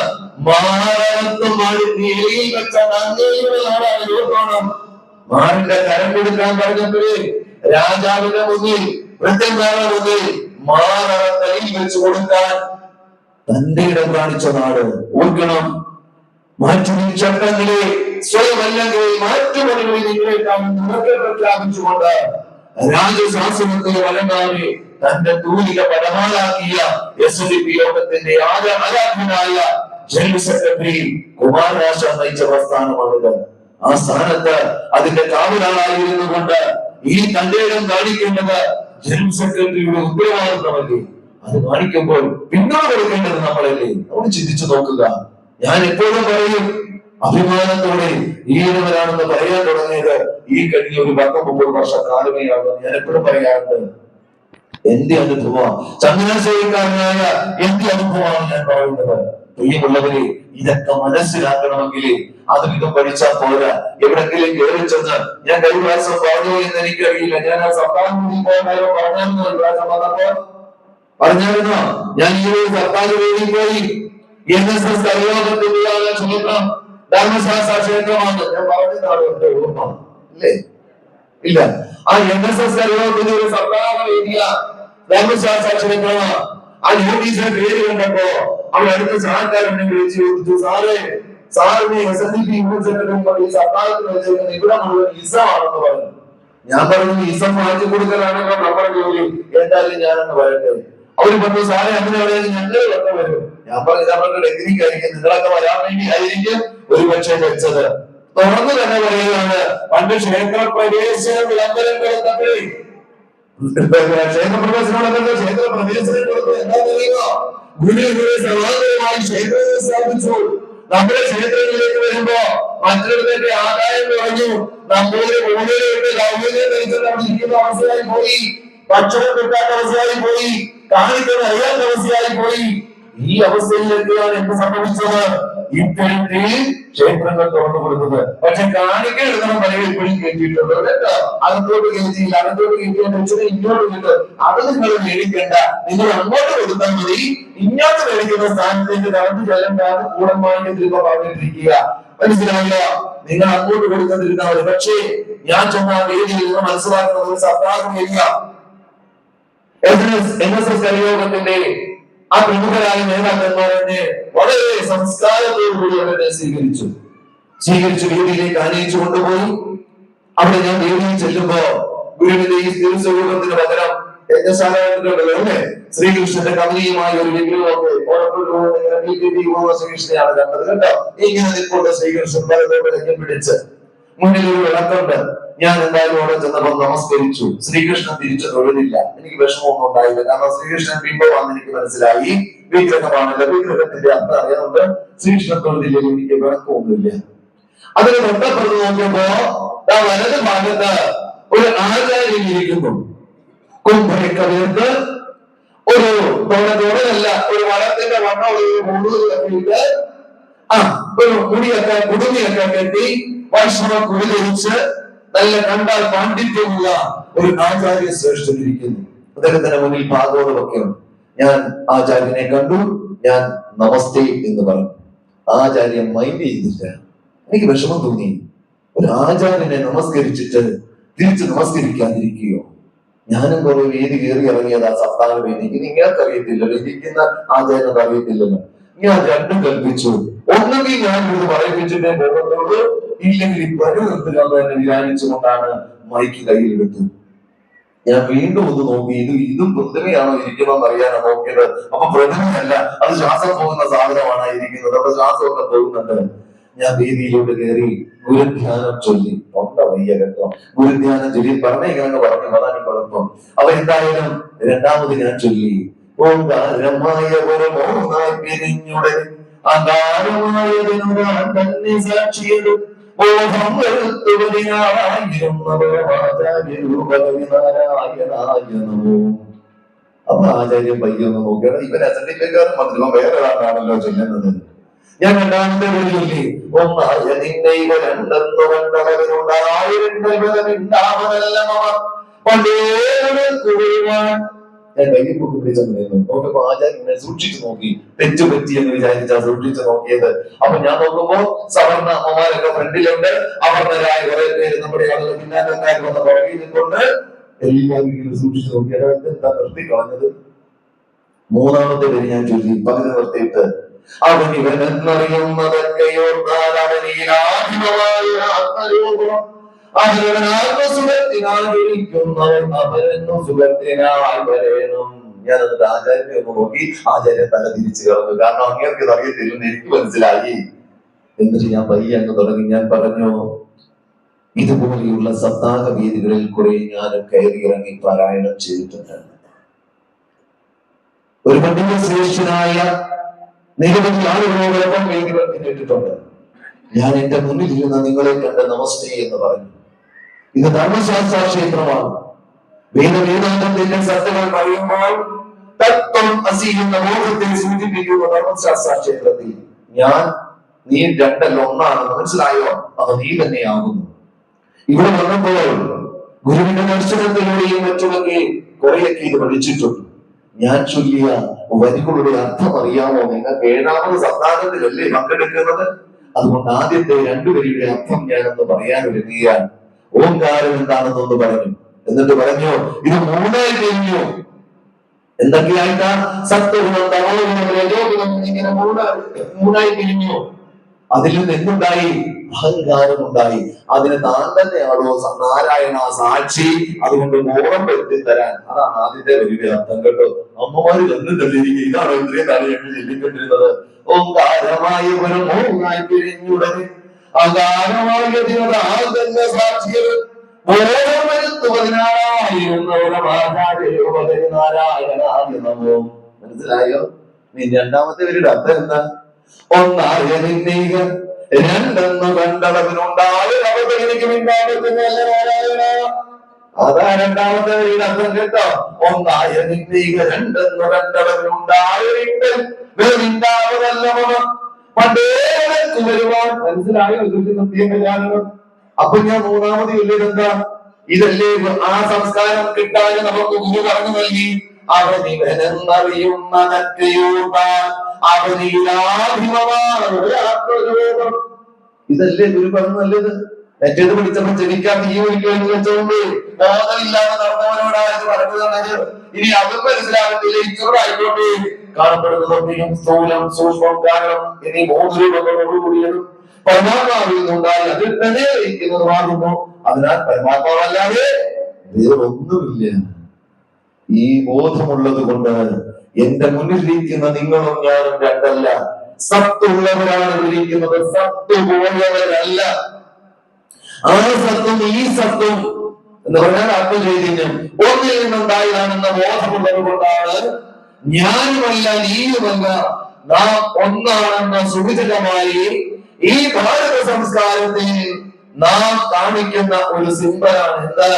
മാറാത്തും എലിയിൽ വെച്ചാൽ അങ്ങനെയുള്ള നാടാണ്. ഓർക്കണം, മാറിന്റെ കരം കൊടുക്കാൻ പറഞ്ഞപ്പോഴേ രാജാവിന്റെ മുന്നിൽ വൃദ്ധന്മാരുടെ മുന്നിൽ മാറ തലയിൽ വെച്ച് കൊടുക്കാൻ തന്റെ ഇടം കാണിച്ച നാട്. ഓർക്കണം, മാറ്റുന്ന ചട്ടങ്ങളെ സ്വയം അല്ലെങ്കിൽ മാറ്റുപണികളിൽ നിങ്ങളെ പ്രഖ്യാപിച്ചുകൊണ്ട് രാജശാസനത്തെ വലങ്ങാതെ തന്റെ തൂലിക പരമാലാക്കിയ എസ്എൻഡിപി യോഗത്തിന്റെ ആരാധനായ ജനറൽ സെക്രട്ടറി കുമാരനാശ നയിച്ച പ്രസ്ഥാനമാണിത്. ആ സ്ഥാനത്ത് അതിന്റെ കാവലാളായിരുന്നു കൊണ്ട് ഈ തന്റെ ഇടം കാണിക്കേണ്ടത് ജനറൽ സെക്രട്ടറിയുടെ ഉത്തരവാദിത്തമല്ലേ? അത് കാണിക്കുമ്പോൾ പിന്തുണ കൊടുക്കേണ്ടത് നമ്മളല്ലേ? നമ്മൾ ചിന്തിച്ചു നോക്കുക. ഞാൻ എപ്പോഴും പറയും, അഭിമാനത്തോടെ ഈഴവരാണെന്ന് പറയാൻ തുടങ്ങിയത് ഈ കഴിഞ്ഞ ഒരു 19 വർഷക്കാലമേയാണ്. ഞാൻ എപ്പോഴും പറയാറുണ്ട്, എന്റെ അനുഭവം, ചങ്ങനാശ്ശേരിക്കാരനായ എന്റെ അനുഭവമാണ് ഞാൻ പറയുന്നത്. പ്രിയമുള്ളവരെ, ഇതൊക്കെ മനസ്സിലാക്കണമെങ്കിൽ അത് ഇതും പഠിച്ചാൽ പോരാ. എവിടെങ്കിലും കയറി ചെന്ന് ഞാൻ കഴിഞ്ഞ പ്രാവശ്യം പറഞ്ഞു എന്ന് എനിക്കറിയില്ല. ഞാൻ ആ സർക്കാർ പറഞ്ഞായിരുന്നോ? ഞാൻ ഈ ഒരു സർക്കാർ വേദിയിൽ പോയി NSS യോഗത്തിന്റെ ക്ഷേത്രം ധർമ്മശാസ്ത്ര ക്ഷേത്രമാണ്. ഞാൻ പറഞ്ഞതാണ് എന്റെ ഓർമ്മ ഇല്ലേ? ഇല്ല. ആ NSS യോഗത്തിന്റെ ഒരു സർക്കാർ വേദിയ ധർമ്മശാസ്ത്ര ക്ഷേത്രമാണ്. ആ നോട്ടീസിന്റെ പേര് കണ്ടപ്പോ അവിടെ അടുത്ത സഹകാരനെ വിളിച്ചു ചോദിച്ചു, സാറേ സാറിന് SNDP യൂണിയൻ സെക്രട്ടറി ഈ സത്താഹത്തിൽ വെച്ചിരിക്കുന്ന ഇവിടെ മുഴുവൻ ഇസമാണെന്ന് പറഞ്ഞു. ഞാൻ പറഞ്ഞു ഇസം മാറ്റി കൊടുക്കലാണല്ലോ നമ്മുടെ ജോലി, എന്തായാലും ഞാനൊന്ന് വരട്ടെ. അവര് പറഞ്ഞു സാറേ അങ്ങനെ പറയുന്നത് ഞങ്ങൾ ഒക്കെ വരും. ഞാൻ പറഞ്ഞു നമ്മൾക്ക് ഡിഗ്രിക്കായിരിക്കും, നിങ്ങളൊക്കെ വരാൻ വേണ്ടി ആയിരിക്കും ഒരു പക്ഷേ വെച്ചത്. തുറന്നു തന്നെ പറയുകയാണ്, പണ്ട് ക്ഷേത്ര പ്രവേശന വിളംബരം കൊടുത്തപ്പോൾ ക്ഷേത്ര പ്രവേശനം കൊടുത്ത് എന്താ പറയുക, ഗുരുവിനെ സമാന്തരമായി ക്ഷേത്രങ്ങൾ സ്ഥാപിച്ചു. നമ്മുടെ ക്ഷേത്രങ്ങളിലേക്ക് വരുമ്പോ മറ്റുള്ളവരുടെ ആദായം കുറഞ്ഞു, നമ്മുടെ ഭൂമിയിലോട്ട് ലൗകികം ധരിച്ചിരിക്കുന്ന അവസ്ഥയായി പോയി, ഭക്ഷണം കിട്ടാത്ത അവസ്ഥയായി പോയി, കാണിക്കാൻ അറിയാത്ത അവസ്ഥയായി പോയി. ഈ അവസ്ഥയിലേക്കാണ് എന്ത് സംഭവിച്ചത്? ഇപ്പോഴത്തെ ക്ഷേത്രങ്ങൾ തുറന്നു കൊടുത്തത്. പക്ഷെ കാണിക്കാൻ എടുക്കുന്ന പലരും ഇപ്പോഴും കയറ്റിയിട്ടുണ്ട് കേട്ടോ. അകത്തോട്ട് കയറ്റിയില്ല, അകത്തോട്ട് കയറ്റിയാൽ വെച്ചത് ഇങ്ങോട്ട് കിട്ടും. അത് നിങ്ങൾ മേടിക്കേണ്ട, നിങ്ങൾ അങ്ങോട്ട് കൊടുത്താൽ മതി. ഇങ്ങോട്ട് മേടിക്കുന്ന സ്ഥാനത്തേക്ക് കടന്നു ചെല്ലേണ്ടാണ് കൂടന്മാരുടെ തിരുമ പറഞ്ഞിട്ടിരിക്കുക. മനസ്സിലായില്ല? നിങ്ങൾ അങ്ങോട്ട് കൊടുക്കാതിരുന്നാൽ മതി. പക്ഷേ ഞാൻ ചെന്ന വേദിയിൽ നിന്ന് മനസ്സിലാക്കുന്നത് ഒരു സർക്കാരും ഇല്ല. NSS കരയോഗത്തിന്റെ ആ പ്രമുഖരായ നേതാക്കന്മാരെ വളരെ സംസ്കാരത്തോടുകൂടി അവരെ സ്വീകരിച്ചു വേദിയിലേക്ക് ആനയിച്ചു കൊണ്ടുപോയി. അവിടെ ഞാൻ വേദിയിൽ ചെല്ലുമ്പോ ഗുരുവിന്റെ ഈ തിരുസ്വരൂപത്തിന് പകരം അല്ലേ ശ്രീകൃഷ്ണന്റെ കമനീയമായ ഒരു വിഗ്രഹമൊക്കെ ശ്രീകൃഷ്ണനെയാണ് കണ്ടത് കേട്ടോ. ഇങ്ങനെ നിൽക്കൊണ്ട് ശ്രീകൃഷ്ണൻ പലതോടെ പിടിച്ച് മുന്നിൽ ഒരു വിളക്കുണ്ട്. ഞാൻ എന്തായാലും അവിടെ ചെന്നപ്പോൾ നമസ്കരിച്ചു. ശ്രീകൃഷ്ണൻ തിരിച്ചു തൊഴിലില്ല. എനിക്ക് വിഷമമൊന്നും ഉണ്ടായില്ല, കാരണം ശ്രീകൃഷ്ണൻ ബിംബമാണെന്ന് എനിക്ക് മനസ്സിലായി. വിഗ്രഹമാണല്ലോ, വിഗ്രഹത്തിന്റെ അർത്ഥം അറിയാറുണ്ട്. ശ്രീകൃഷ്ണൻ തൊഴിലില്ല, എനിക്ക് വിളക്കമൊന്നുമില്ല. അതിന് തൊട്ടപ്പുറത്ത് നോക്കിയപ്പോ വലത് ഭാഗത്ത് ഒരു ആചാര്യൻ ഇരിക്കുന്നു. കുംഭയൊക്കെ വീർത്ത് ഒരു തോടല്ല, ഒരു വനത്തിന്റെ വണ്ണം കൂടുതലൊക്കെ ഒരു മുടിയൊക്കെ കുടുങ്ങിയൊക്കെ കെട്ടി വൈഷ്ണവ കുടിലൊഴിച്ച് നല്ല കണ്ടാൽ പാണ്ഡിത്യമുള്ള ഒരു ആചാര്യ ശ്രേഷ്ഠനിരിക്കുന്നു. അദ്ദേഹത്തിന്റെ മുന്നിൽ ഭാഗവതമൊക്കെ ഉണ്ട്. ഞാൻ ആചാര്യനെ കണ്ടു, ഞാൻ നമസ്തേ എന്ന് പറഞ്ഞു. ആചാര്യൻ മൈൻഡ് ചെയ്തില്ല. എനിക്ക് വിഷമം തോന്നി. ഒരു ആചാര്യനെ നമസ്കരിച്ചിട്ട് തിരിച്ച് നമസ്കരിക്കാതിരിക്കുകയോ? ഞാനും കുറെ വേദി കയറി ഇറങ്ങിയത് ആ സപ്താഹ വേദിക്ക്. നിങ്ങൾക്ക് അറിയത്തില്ലല്ലോ, ഇരിക്കുന്ന ആചാര്യനത് അറിയത്തില്ലല്ലോ. ഞാൻ രണ്ടും കൽപ്പിച്ചു. ഒന്നെങ്കിൽ ഞാൻ ഇത് പറയിപ്പിച്ചിട്ടേ പോകുന്നുള്ളൂ, ഇല്ലെങ്കിൽ ഈ പണി നിർത്തുക എന്ന് തന്നെ വിചാരിച്ചുകൊണ്ടാണ് മൈക്ക് കയ്യിലെടുത്തു. ഞാൻ വീണ്ടും ഒന്ന് നോക്കി, ഇതും പ്രതിമയാണോ ഇരിക്കണമെന്ന് അറിയാനാണ് നോക്കിയത്. അപ്പൊ പ്രതിമയല്ല, അത് ശ്വാസം പോകുന്ന സാധനമാണ് ഇരിക്കുന്നത്. അവിടെ ശ്വാസമൊക്കെ പോകുന്നുണ്ട്. ഞാൻ വേദിയിലോട്ട് കയറി ഗുരുധ്യാനം ചൊല്ലി. തൊണ്ട വയ്യ കേട്ടോ. ഗുരുധ്യാനം ചൊല്ലി പറഞ്ഞെങ്ങനെ പറഞ്ഞു, അതാണ് കുഴപ്പം. അപ്പൊ എന്തായാലും രണ്ടാമത് ഞാൻ ചൊല്ലി, ഓങ്കാരമായ ഒരു മോഹനായി പിരിഞ്ഞുടെ അകാരമായതിനൊരാൾ തന്നെ സാക്ഷിയത് ബോധം വെളുത്തുവതിനാരായണായനമോ. അപ്പൊ ആചാര്യം പയ്യൊന്ന് നോക്കിയാണ്, ഇവൻ SNDPക്കാരൻ മന്ത്രിമാൻ വേറെ ഒരാളാണല്ലോ ചെല്ലുന്നത്. ഞാൻ രണ്ടാമത്തെ ചൊല്ലി, ഒന്നായ നിന്നെ ഇവ രണ്ടെന്നു കണ്ടളവിനുണ്ട് ആയിരം പണ്ടേ ഞാൻ കയ്യിൽ പൊട്ടി പിടിച്ചെന്നു നോക്കിയപ്പോ ആചാര്യനെ സൂക്ഷിച്ചു നോക്കി. തെറ്റു പറ്റിയെന്ന് വിചാരിച്ചാ സൂക്ഷിച്ചു നോക്കിയത്. അപ്പൊ ഞാൻ നോക്കുമ്പോ സവർണ അമ്മമാരൊക്കെ ഫ്രണ്ടിലുണ്ട്, അവർണരായ കുറെ പേര് നമ്മുടെ ആളുകൾ പിന്നാലെ വന്ന പുറകിൽ നിന്നുകൊണ്ട് എല്ലാവരും ഇങ്ങനെ സൂക്ഷിച്ചു നോക്കിയത്. എന്താ നിർത്തി കളഞ്ഞത്? മൂന്നാമത്തെ പേര് ഞാൻ ചൊല്ലി പകുതി നിർത്തിയിട്ട്, അവൻ ഇവനെന്നറിയുന്നതൊക്കെയോർത്താൽ അവനീനാത്മമായ ആത്മരൂപം അതിലവൻ ആത്മസുഖത്തിനായിരിക്കുന്നവൻ അവരെന്നു സുഖത്തിനായി വരേണം. ഞാൻ എന്നിട്ട് ആചാര്യനെ ഒന്ന് നോക്കി, ആചാര്യൻ തല തിരിച്ചു കളഞ്ഞു. കാരണം അങ്ങേർക്ക് ഇത് അറിയത്തില്ലെന്ന് എനിക്ക് മനസ്സിലായി. എന്നിട്ട് ഞാൻ പയ്യെ അങ്ങ് തുടങ്ങി. ഞാൻ പറഞ്ഞു, ഇതുപോലെയുള്ള സപ്താഹ വേദികളിൽ കുറെ ഞാനും കയറി ഇറങ്ങി പാരായണം ചെയ്തിട്ടുണ്ട്. ഒരു പണ്ഡിത ശ്രേഷ്ഠനായ നിരവധി ആളുകളോടൊപ്പം വേദികൾ കേട്ടിട്ടുണ്ട്. ഞാൻ എന്റെ മുന്നിൽ ഇരുന്ന നിങ്ങളെ കണ്ട് നമസ്തേ എന്ന് പറഞ്ഞു. ഇത് ധർമ്മശാസ്ത്ര ക്ഷേത്രമാണ്. വേദവേദാന്തത്തിന്റെ സത്യങ്ങൾ പറയുമ്പോൾ തത്വം അസി എന്ന ബോധത്തെ സൂചിപ്പിക്കുന്ന ധർമ്മശാസ്ത്ര ക്ഷേത്രത്തിൽ ഞാൻ നീ രണ്ടല്ല ഒന്നാണെന്ന് മനസ്സിലായോ? അത് നീ തന്നെയാകുന്നു. ഇവിടെ വന്നപ്പോൾ ഗുരുവിന്റെ ദർശനത്തിലൂടെയും മറ്റുമൊക്കെ കുറെയൊക്കെ ഇത് പഠിച്ചിട്ടുണ്ട്. ഞാൻ ചൊല്ലിയ വരികളുടെ അർത്ഥം അറിയാമോ നിങ്ങൾക്ക്? ഏഴാമത് സപ്താഹത്തിലല്ലേ പങ്കെടുക്കുന്നത്? അതുകൊണ്ട് ആദ്യത്തെ രണ്ടു വരിയുടെ അർത്ഥം ഞാനൊന്ന് പറയാൻ ഒരുങ്ങുകയാണ്. ഓംകാരം എന്താണെന്നൊന്ന് പറഞ്ഞു. എന്നിട്ട് പറഞ്ഞു, ഇത് മൂന്നായി തിരിഞ്ഞു. എന്തൊക്കെയായിട്ടാ? സത്വഗുണം, തമോഗുണം, രജോഗുണം, ഇങ്ങനെ മൂന്നായി തിരിഞ്ഞു. അതിൽ നിന്ന് എന്തുണ്ടായി? അഹങ്കാരമുണ്ടായി. അതിന് താൻ തന്നെയാണോ നാരായണ സാക്ഷി, അതുകൊണ്ട് ബോധം വരുത്തി തരാൻ. അതാണ് ആദ്യത്തെ വലിയ അർത്ഥം കേട്ടോ. അമ്മമാര് കണ്ടിട്ടല്ലേ ഇതാണ് ഇത്രയും നാളെ ഞങ്ങൾ ചൊല്ലിക്കൊണ്ടിരുന്നത്. ഓങ്കാരമായ ഒരു മൂന്നായി പിരിഞ്ഞുടനെ അകാരമായതിനോട് ആ തന്നെ സാക്ഷികൾ ബോധം വരുത്തുവതിനായിരുന്നവരെ നാരായണായ നമോ. മനസ്സിലായോ? നീ രണ്ടാമത്തെ പേരുടെ അർത്ഥം എന്താ? ഒന്നായ നിന്നീക രണ്ടെന്ന് കണ്ടളവിനുണ്ടായൊരവതരിക്കും ഇണ്ടാകത്തിനല്ല നാരായണ. അതാ രണ്ടാമത്തെ പേരുടെ അർത്ഥം കേട്ടോ. ഒന്നായ നിന്നീക രണ്ടെന്ന് കണ്ടളവിനുണ്ടായൊരിക്കൽ വെറുണ്ടാവതല്ല പണ്ടേ വരുവാൻ. മനസ്സിലായോ? കല്യാണം. അപ്പൊ ഞാൻ മൂന്നാമത് ചൊല്ലിയതെന്താ? ഇതല്ലേ ആ സംസ്കാരം കിട്ടാൻ നമുക്ക് ഗുരു പറഞ്ഞു നൽകി. അവനിവനെന്നറിയുന്ന ഇതല്ലേ ഗുരു പറഞ്ഞു നല്ലത്. മറ്റേത് പഠിച്ചപ്പോ ജനിക്കാൻ തീ ഒഴിക്കുമെന്ന് വെച്ചോണ്ട് ബോധമില്ലാതെ നടന്നവനോടായത് പറഞ്ഞു തന്നത്. ഇനി അതും മനസ്സിലാകത്തില്ല. ഇച്ചൂടെ ആയിക്കോട്ടെ. കാണപ്പെടുന്നതൊക്കെയും സ്ഥൂലം സൂക്ഷ്മം കാരണം ഇനി ബോധരൂപങ്ങളോടുകൂടിയതും പരമാത്മാവിൽ നിന്നുണ്ടായി അതിൽ തന്നെ ഇരിക്കുന്നതുമാകുന്നു. അതിനാൽ പരമാത്മാവല്ലാതെ വേറൊന്നുമില്ല. ഈ ബോധമുള്ളത് കൊണ്ട് എന്റെ മുന്നിലിരിക്കുന്ന നിങ്ങളും ഞാനും രണ്ടല്ല. സത്തുള്ളവരാണ് ഇരിക്കുന്നത്, സത്ത് പോയവരല്ല. ആ സത്തും ഈ സത്തും എന്ന് പറഞ്ഞാൽ ആത്മചൈതന്യം ഒന്നിൽ നിന്നുണ്ടായതാണെന്ന ബോധമുള്ളത് കൊണ്ടാണ് ഞാനുമല്ല നീയുമല്ല നാം ഒന്നാണെന്ന സുവിദിതമായി ഈ ഭാരത സംസ്കാരത്തിൽ നാം കാണിക്കുന്ന ഒരു സിംബലാണ്. എന്താ?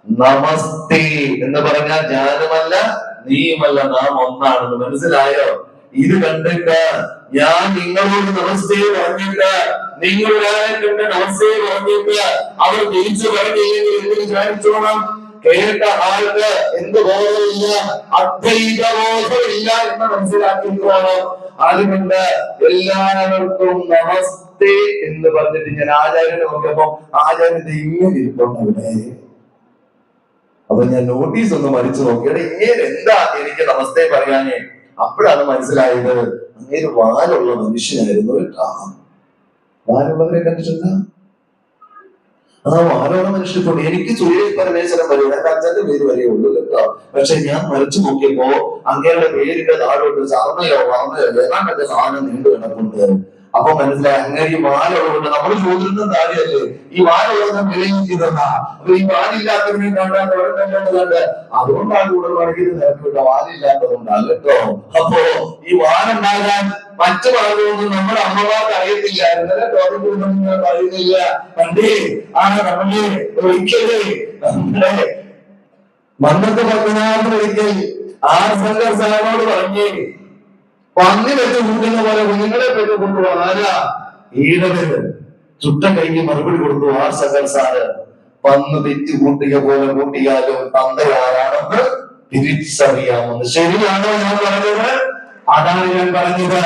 നമസ്തേ എന്ന് പറഞ്ഞാൽ ഞാനുമല്ല നീയുമല്ല നാം ഒന്നാണെന്ന്. മനസ്സിലായോ? ഇത് കണ്ടിട്ട് ഞാൻ നിങ്ങളോട് നമസ്തേ പറഞ്ഞിട്ട് നിങ്ങളൊരാളെ കണ്ട് നമസ്തേ പറഞ്ഞിട്ട് അവർ തിരിച്ചു പറഞ്ഞില്ലെങ്കിൽ എന്ത് വിചാരിച്ചോണം? കേട്ട ആൾക്ക് എന്ത് ബോധമില്ല, അദ്വൈത ബോധമില്ല എന്ന് മനസ്സിലാക്കിയിട്ടാണ്. അതുകൊണ്ട് എല്ലാവർക്കും നമസ്തേ എന്ന് പറഞ്ഞിട്ട് ഞാൻ ആചാര്യനെ നോക്കിയപ്പോ ആചാര്യന്റെ ഇങ്ങനെ ഇരിപ്പുണ്ട് അവിടെ. അപ്പൊ ഞാൻ നോട്ടീസ് ഒന്ന് മരിച്ചു നോക്കിയത് ഇങ്ങനെ എന്താ എനിക്ക് നമസ്തേ പറയാനേ. അപ്പോഴാണ് മനസ്സിലായത് അങ്ങേര് വാലുള്ള മനുഷ്യനായിരുന്നു കേട്ടാ. വാലുള്ളവരെ കണ്ടിട്ടില്ല? ആ വാലുള്ള മനുഷ്യർക്കുണ്ട്. എനിക്ക് സുരേഷ് പരമേശ്വരൻ വരും, എന്റെ അച്ഛന്റെ പേര് വരെ ഉള്ളൂ കേട്ടോ. പക്ഷെ ഞാൻ മരിച്ചു നോക്കിയപ്പോ അങ്ങേരുടെ പേരിന്റെ താഴോട്ട് ചർമ്മയോ വർമ്മയോ ഏതാണ്ടൊക്കെ സാധനം നീണ്ടു കിടപ്പുണ്ട്. അപ്പൊ മനസ്സിലായി അങ്ങനെ ഈ വാലുള്ളതുകൊണ്ട് നമ്മൾ ചോദിക്കുന്ന കാര്യമല്ലേ ഈ വാലുള്ളതിനെ വിലയിരുത്തുന്ന. അപ്പൊ ഈ വാലില്ലാത്തവരെ കണ്ടാൽ കണ്ട് അതുകൊണ്ടാണ് കൂടുതൽ വഴക്കിട്ട് നിരക്കിട്ട വാലില്ലാത്തതുകൊണ്ടാണ് കേട്ടോ. അപ്പോ ഈ വാലുണ്ടാകാൻ മറ്റു ഭാഗമൊന്നും നമ്മുടെ അമ്മമാർക്ക് അറിയത്തില്ലായിരുന്നു കേട്ടോ. അതുകൊണ്ട് നിങ്ങൾ പറയുന്നില്ല. പണ്ടേ നമ്മളെ ഒരിക്കലേ നമ്മുടെ മന്നത്ത് പത്മനാഭൻ ഒരിക്കൽ ശങ്കർ സാറിനോട് പറഞ്ഞേ പന്നി വെച്ച് കൂട്ടുന്ന പോലെ കുഞ്ഞുങ്ങളെ പെട്ട് കൊണ്ടുപോകാൻ ഈടവര് ചുട്ട കൈക്ക് മറുപടി കൊടുത്തു. ശങ്കർ സാറ് പന്ന് തെറ്റ് കൂട്ടിയ പോലെ കൂട്ടിയാലും തന്തയാരാണെന്ന് തിരിച്ചറിയാമെന്ന്. ശരിയാണോ ഞാൻ പറഞ്ഞത്? അതാണ് ഞാൻ പറഞ്ഞത്.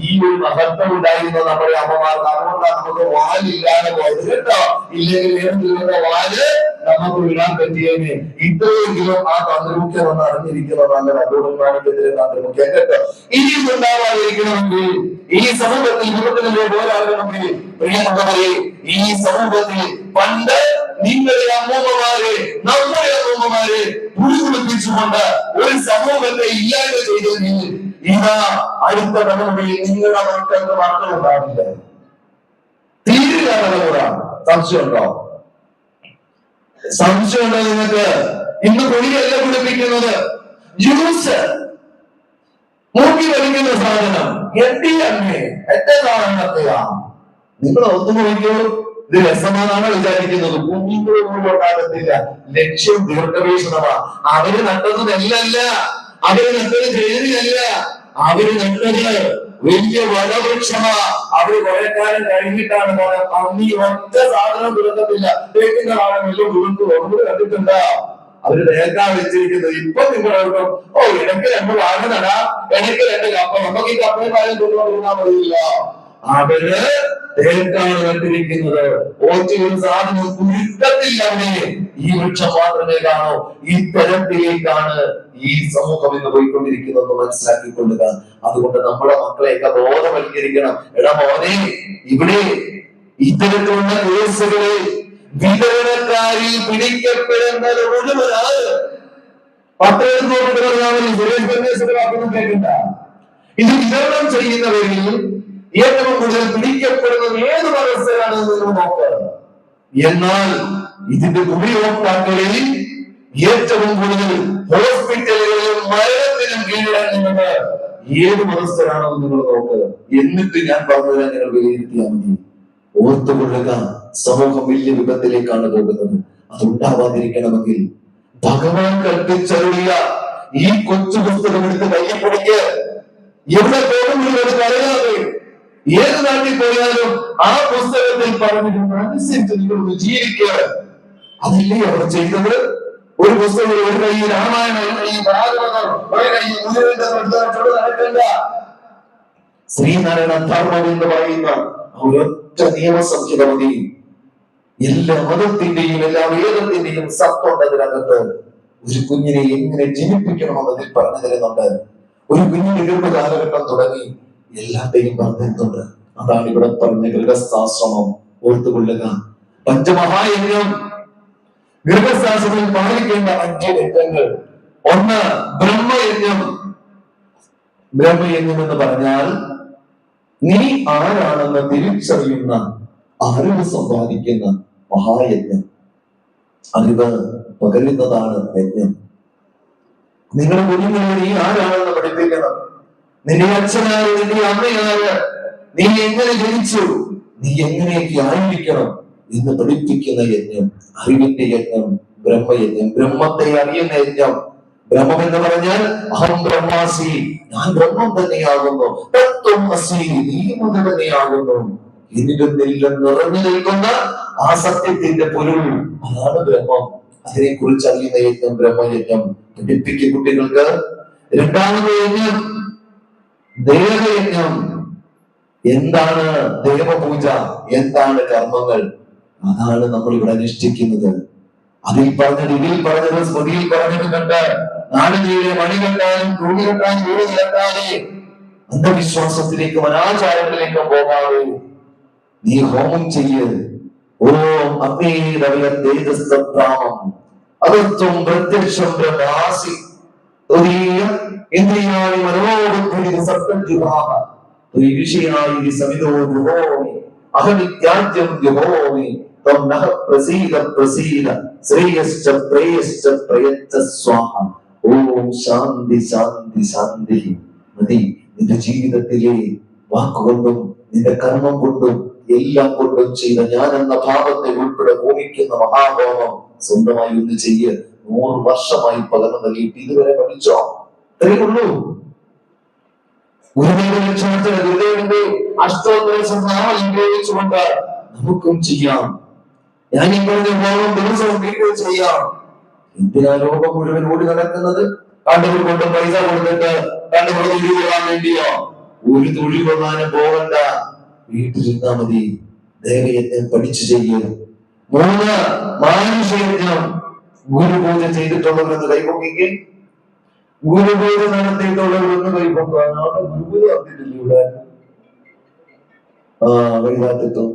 ഈ ഒരു മഹത്വം ഉണ്ടായിരുന്ന നമ്മുടെ അമ്മമാർക്ക്. അതുകൊണ്ടാണ് നമുക്ക് വാലില്ലാതെ പോയത് കേട്ടോ. ഇല്ലെങ്കിൽ ഏതെങ്കിലും വാല് നമുക്ക് വിടാൻ പറ്റിയേനെ. ഇത്രയെങ്കിലും ആ തന്ത്രമുഖ്യം ഒന്ന് അറിഞ്ഞിരിക്കുന്നതാണ് നല്ലൊരുമാണിക്കെതിരെ തന്ത്രമുഖ്യം കേട്ടോ. ഇനിയും ഉണ്ടാവാതിരിക്കണമെങ്കിൽ ഈ സമൂഹത്തിൽ വിപത്തിലെ പോരാടണമെങ്കിൽ പ്രിയപ്പെട്ടവരെ ഈ സമൂഹത്തിൽ പണ്ട് നിങ്ങളുടെ അമ്മൂമ്മമാരെ നമ്മുടെ അമ്മൂമ്മമാരെ പുരികുളിപ്പിച്ചുകൊണ്ട് ഒരു സമൂഹത്തെ ഇല്ലായ്മ ചെയ്തെങ്കിൽ ഇതാ അടുത്ത തലമുറയിൽ നിങ്ങളുടെ മക്കൾക്ക് മക്കളുണ്ടാവില്ല. തീരുക തലമുറ. സംശയമുണ്ടോ? സംശയമുണ്ടോ നിങ്ങൾക്ക്? ഇന്ന് പൊടിയല്ല കുടിപ്പിക്കുന്നത്, ജ്യൂസ് മൂക്കി വലിക്കുന്ന സാധനം എന്റെ അമ്മേ എന്റെ സാധനത്തെയാണ്. നിങ്ങൾ ഒത്തു നോക്കിയോളൂ. ഇത് രസമാണെന്നാണ് വിചാരിക്കുന്നത്. കുഞ്ഞുങ്ങളൊന്നും ഉണ്ടാകത്തില്ല. ലക്ഷ്യം ദീർഘവീക്ഷണമാണ്. അവര് നട്ടത് നെല്ലല്ല, അവര് നട്ടത് ചേരിയല്ല, അവര് നട്ടത് വലിയ വനവൃക്ഷമാ. അവര് കുറെ കാലം കഴിഞ്ഞിട്ടാണ് അന്നീ ഒറ്റ സാധനം തുറക്കത്തില്ല. തേക്കിന്റെ കാലം എല്ലാം തുറന്നു ഒന്നും കണ്ടിട്ടുണ്ടോ? അവര് തേക്കാൻ വെച്ചിരിക്കുന്നത്. ഇപ്പൊ നിങ്ങളോർക്കും ഇടയ്ക്ക് രണ്ട് വാഴ നടാ, ഇടയ്ക്ക് രണ്ട് കപ്പ. നമുക്ക് ഈ കപ്പയും വാഴയും കൊണ്ടുപോകാൻ മതിയില്ല. അവര് തേക്കാണ് കണ്ടിരിക്കുന്നത്. ഒരു സാധനം കുരുക്കത്തില്ല അവിടെ. ഈ വൃക്ഷം മാത്രമേ കാണൂ. ഈ തരത്തിലേക്കാണ് ഈ സമൂഹം ഇന്ന് പോയിക്കൊണ്ടിരിക്കുന്നത് മനസ്സിലാക്കിക്കൊള്ളുക. അതുകൊണ്ട് നമ്മുടെ മക്കളെയൊക്കെ ബോധവൽക്കരിക്കണം. എടാ മോനെ, ഇവിടെ ഇത്തരത്തിലുള്ള കേസുകളിൽ വിതരണക്കാരിൽ പിടിക്കപ്പെടുന്നത് മുഴുവനാണ്. പത്രത്തിൽ നോക്കിട്ട് പറഞ്ഞാൽ സുരേഷ് ഗണേശന്റെ വാക്കൊന്നും കേൾക്കണ്ട. ഇത് വിതരണം ചെയ്യുന്നവരിൽ ഏറ്റവും കൂടുതൽ പിടിക്കപ്പെടുന്നത് ഏത് മതസ്ഥരാണെന്ന് നിങ്ങൾ നോക്കുക. എന്നാൽ ഇതിന്റെ ഉപയോക്താക്കളിൽ ഏറ്റവും കൂടുതൽ ഹോസ്പിറ്റലുകളിലും മരണത്തിനും കീഴടങ്ങുന്നത് ഏത് മതസ്ഥരാണെന്ന് നിങ്ങൾ നോക്കുക. എന്നിട്ട് ഞാൻ പറഞ്ഞത് നിങ്ങൾ വിലയിരുത്തിയാൽ മതി. ഓർത്തുകൊള്ളുക, സമൂഹം വലിയ വിപത്തിലേക്കാണ് പോകുന്നത്. അതുണ്ടാവാതിരിക്കണമെങ്കിൽ ഭഗവാൻ കൽപ്പിച്ചരുളിയ ഈ കൊച്ചു പുസ്തകം എടുത്ത് കയ്യിൽ പിടിക്ക്. എവിടെ പോകുമ്പോഴും കരയാതെ, ഏത് നാട്ടിൽ പോയാലും ആ പുസ്തകത്തിൽ പറഞ്ഞിട്ടുണ്ട് അനുസരിച്ച് നിങ്ങളൊന്ന് ജീവിക്കുക. അതല്ലേ അവർ ചെയ്തത്. ഒരു പുസ്തകം, ഒരു കൈ രാമായണം, ഒരു കൈ ഭാഗവതം, ഒരു കൈ നടക്കണ്ട. ശ്രീനാരായണ ധർമ്മം എന്ന് പറയുന്ന ഒരൊറ്റ നിയമസംഹിത മതി. എല്ലാ മതത്തിന്റെയും എല്ലാ വേദത്തിന്റെയും സത്വമുണ്ട് അതിനകത്ത്. ഒരു കുഞ്ഞിനെ എങ്ങനെ ജനിപ്പിക്കണമെന്നതിൽ പറഞ്ഞു തരുന്നുണ്ട്. ഒരു കുഞ്ഞിന്റെ ഗർഭ കാലഘട്ടം തുടങ്ങി എല്ലാത്തെയും പറഞ്ഞു തരുന്നുണ്ട്. അതാണ് ഇവിടെ പറഞ്ഞ ഗൃഹസ്ഥാശ്രമം. ഓർത്തുകൊള്ളുക, പഞ്ചമഹായജ്ഞം ഗൃഹസ്ഥാശ്രമത്തിൽ പാലിക്കേണ്ട 5 യജ്ഞങ്ങൾ. ഒന്ന് ബ്രഹ്മയജ്ഞം. ബ്രഹ്മയജ്ഞം എന്ന് പറഞ്ഞാൽ നീ ആരാണെന്ന് തിരിച്ചറിയുന്ന അറിവ് സമ്പാദിക്കുന്ന മഹായജ്ഞം. അറിവ് പകരുന്നതാണ് യജ്ഞം. നിങ്ങളുടെ കുഞ്ഞുങ്ങളെ നീ ആരാണെന്ന് പഠിപ്പിക്കണം. നിന്റെ അച്ഛനായ, നിന്റെ അമ്മയായ, നീ എങ്ങനെ ജനിച്ചു, നീ എങ്ങനെയൊക്കെ ആയിരിക്കണം എന്ന് പഠിപ്പിക്കുന്ന യജ്ഞം, അറിവിന്റെ യജ്ഞം, ബ്രഹ്മയജ്ഞം. ബ്രഹ്മത്തെ അറിയുന്ന യജ്ഞം. ബ്രഹ്മം എന്ന് പറഞ്ഞാൽ അഹം ബ്രഹ്മാസി, ഞാൻ ബ്രഹ്മം തന്നെയാകുന്നു. തത്വം അസി, നീ അത് തന്നെയാകുന്നു. ഇതിലും നിറഞ്ഞു നിൽക്കുന്ന ആ സത്യത്തിന്റെ പൊരുൾ, അതാണ് ബ്രഹ്മം. അതിനെ കുറിച്ച് അറിയുന്ന യജ്ഞം ബ്രഹ്മയജ്ഞം. പഠിപ്പിക്കും കുട്ടികൾക്ക്. രണ്ടാമത് യജ്ഞം ദേവയജ്ഞം. എന്താണ് ദേവപൂജ, എന്താണ് കർമ്മങ്ങൾ, അതാണ് നമ്മൾ ഇവിടെ അനുഷ്ഠിക്കുന്നത്. അതിൽ പറഞ്ഞത്, ഇതിൽ പറഞ്ഞത്, സ്മൃതിയിൽ പറഞ്ഞത് കണ്ട് നാടിനീരെ മണി കെട്ടാനും തുണി കെട്ടാനും വീട് കെട്ടാനേ അന്ധവിശ്വാസത്തിലേക്കും അനാചാരത്തിലേക്കും പോകാതെ നീ ഹോമം ചെയ്യ്. ഓം അഗ്നീരവയ തേജസ്സപ്രാമം അകത്വം പ്രത്യക്ഷം ബ്രഹ്മാസി ത്വദീയം ഇന്ദ്രിയാണി മനോബുദ്ധിഃ സപ്തജ്ജുഹാഃ ത്വയിഷയായി സമിതോ ജുഹോമി അഹമിത്യാജ്യം ജുഹോമി ത്വം നഃ പ്രസീദ പ്രസീദ ശ്രേയശ്ച പ്രേയശ്ച പ്രയച്ഛ സ്വാഹ. ഓം ശാന്തി ശാന്തി ശാന്തി. മതി. നിന്റെ ജീവിതത്തിലെ വാക്കുകൊണ്ടും നിന്റെ കർമ്മം കൊണ്ടും എല്ലാം കൊണ്ടും ചെയ്ത ഞാൻ എന്ന ഭാവത്തെ ഉൾപ്പെടെ ഹോമിക്കുന്ന മഹാഹോമം സ്വന്തമായി ഒന്ന് ചെയ്യ്. 100 വർഷമായി പകർന്നു നൽകിയിട്ട് ഇതുവരെ പഠിച്ചോ? അത്രയുള്ളൂ. ഗുരുദേവന്റെ അഷ്ടോത്തരനാമം ഉപയോഗിച്ചുകൊണ്ട് നമുക്കും ചെയ്യാം. ഞാൻ ഈ പറഞ്ഞ ഹോമം ദിവസവും വീട്ടിൽ ചെയ്യാം. എന്തിനാ ലോകം മുഴുവൻ ഓടി നടക്കുന്നത്? കണ്ടുപിടി കൊണ്ട് പൈസ കൊടുത്തിട്ട് കണ്ടുപിടി തൊഴിൽ കൊള്ളാൻ വേണ്ടിയോ? ഒരു തൊഴിൽ കൊള്ളാനും പോകണ്ട, വീട്ടിലിരുന്നാ മതി. ദേവയജ്ഞം പഠിച്ചു ചെയ്യും. 3 മാനുഷയജ്ഞം. ഗുരുപൂജ ചെയ്തിട്ടുള്ളവരെന്ന് കൈപൊക്കിക്ക്. ഗുരുപൂജ നടത്തിയിട്ടുള്ളവരൊന്ന് കൈപൊക്കുക. ഗുരുപൂജ നടത്തിയിട്ടില്ല ഇവിടെ. വൈകാത്തിട്ടും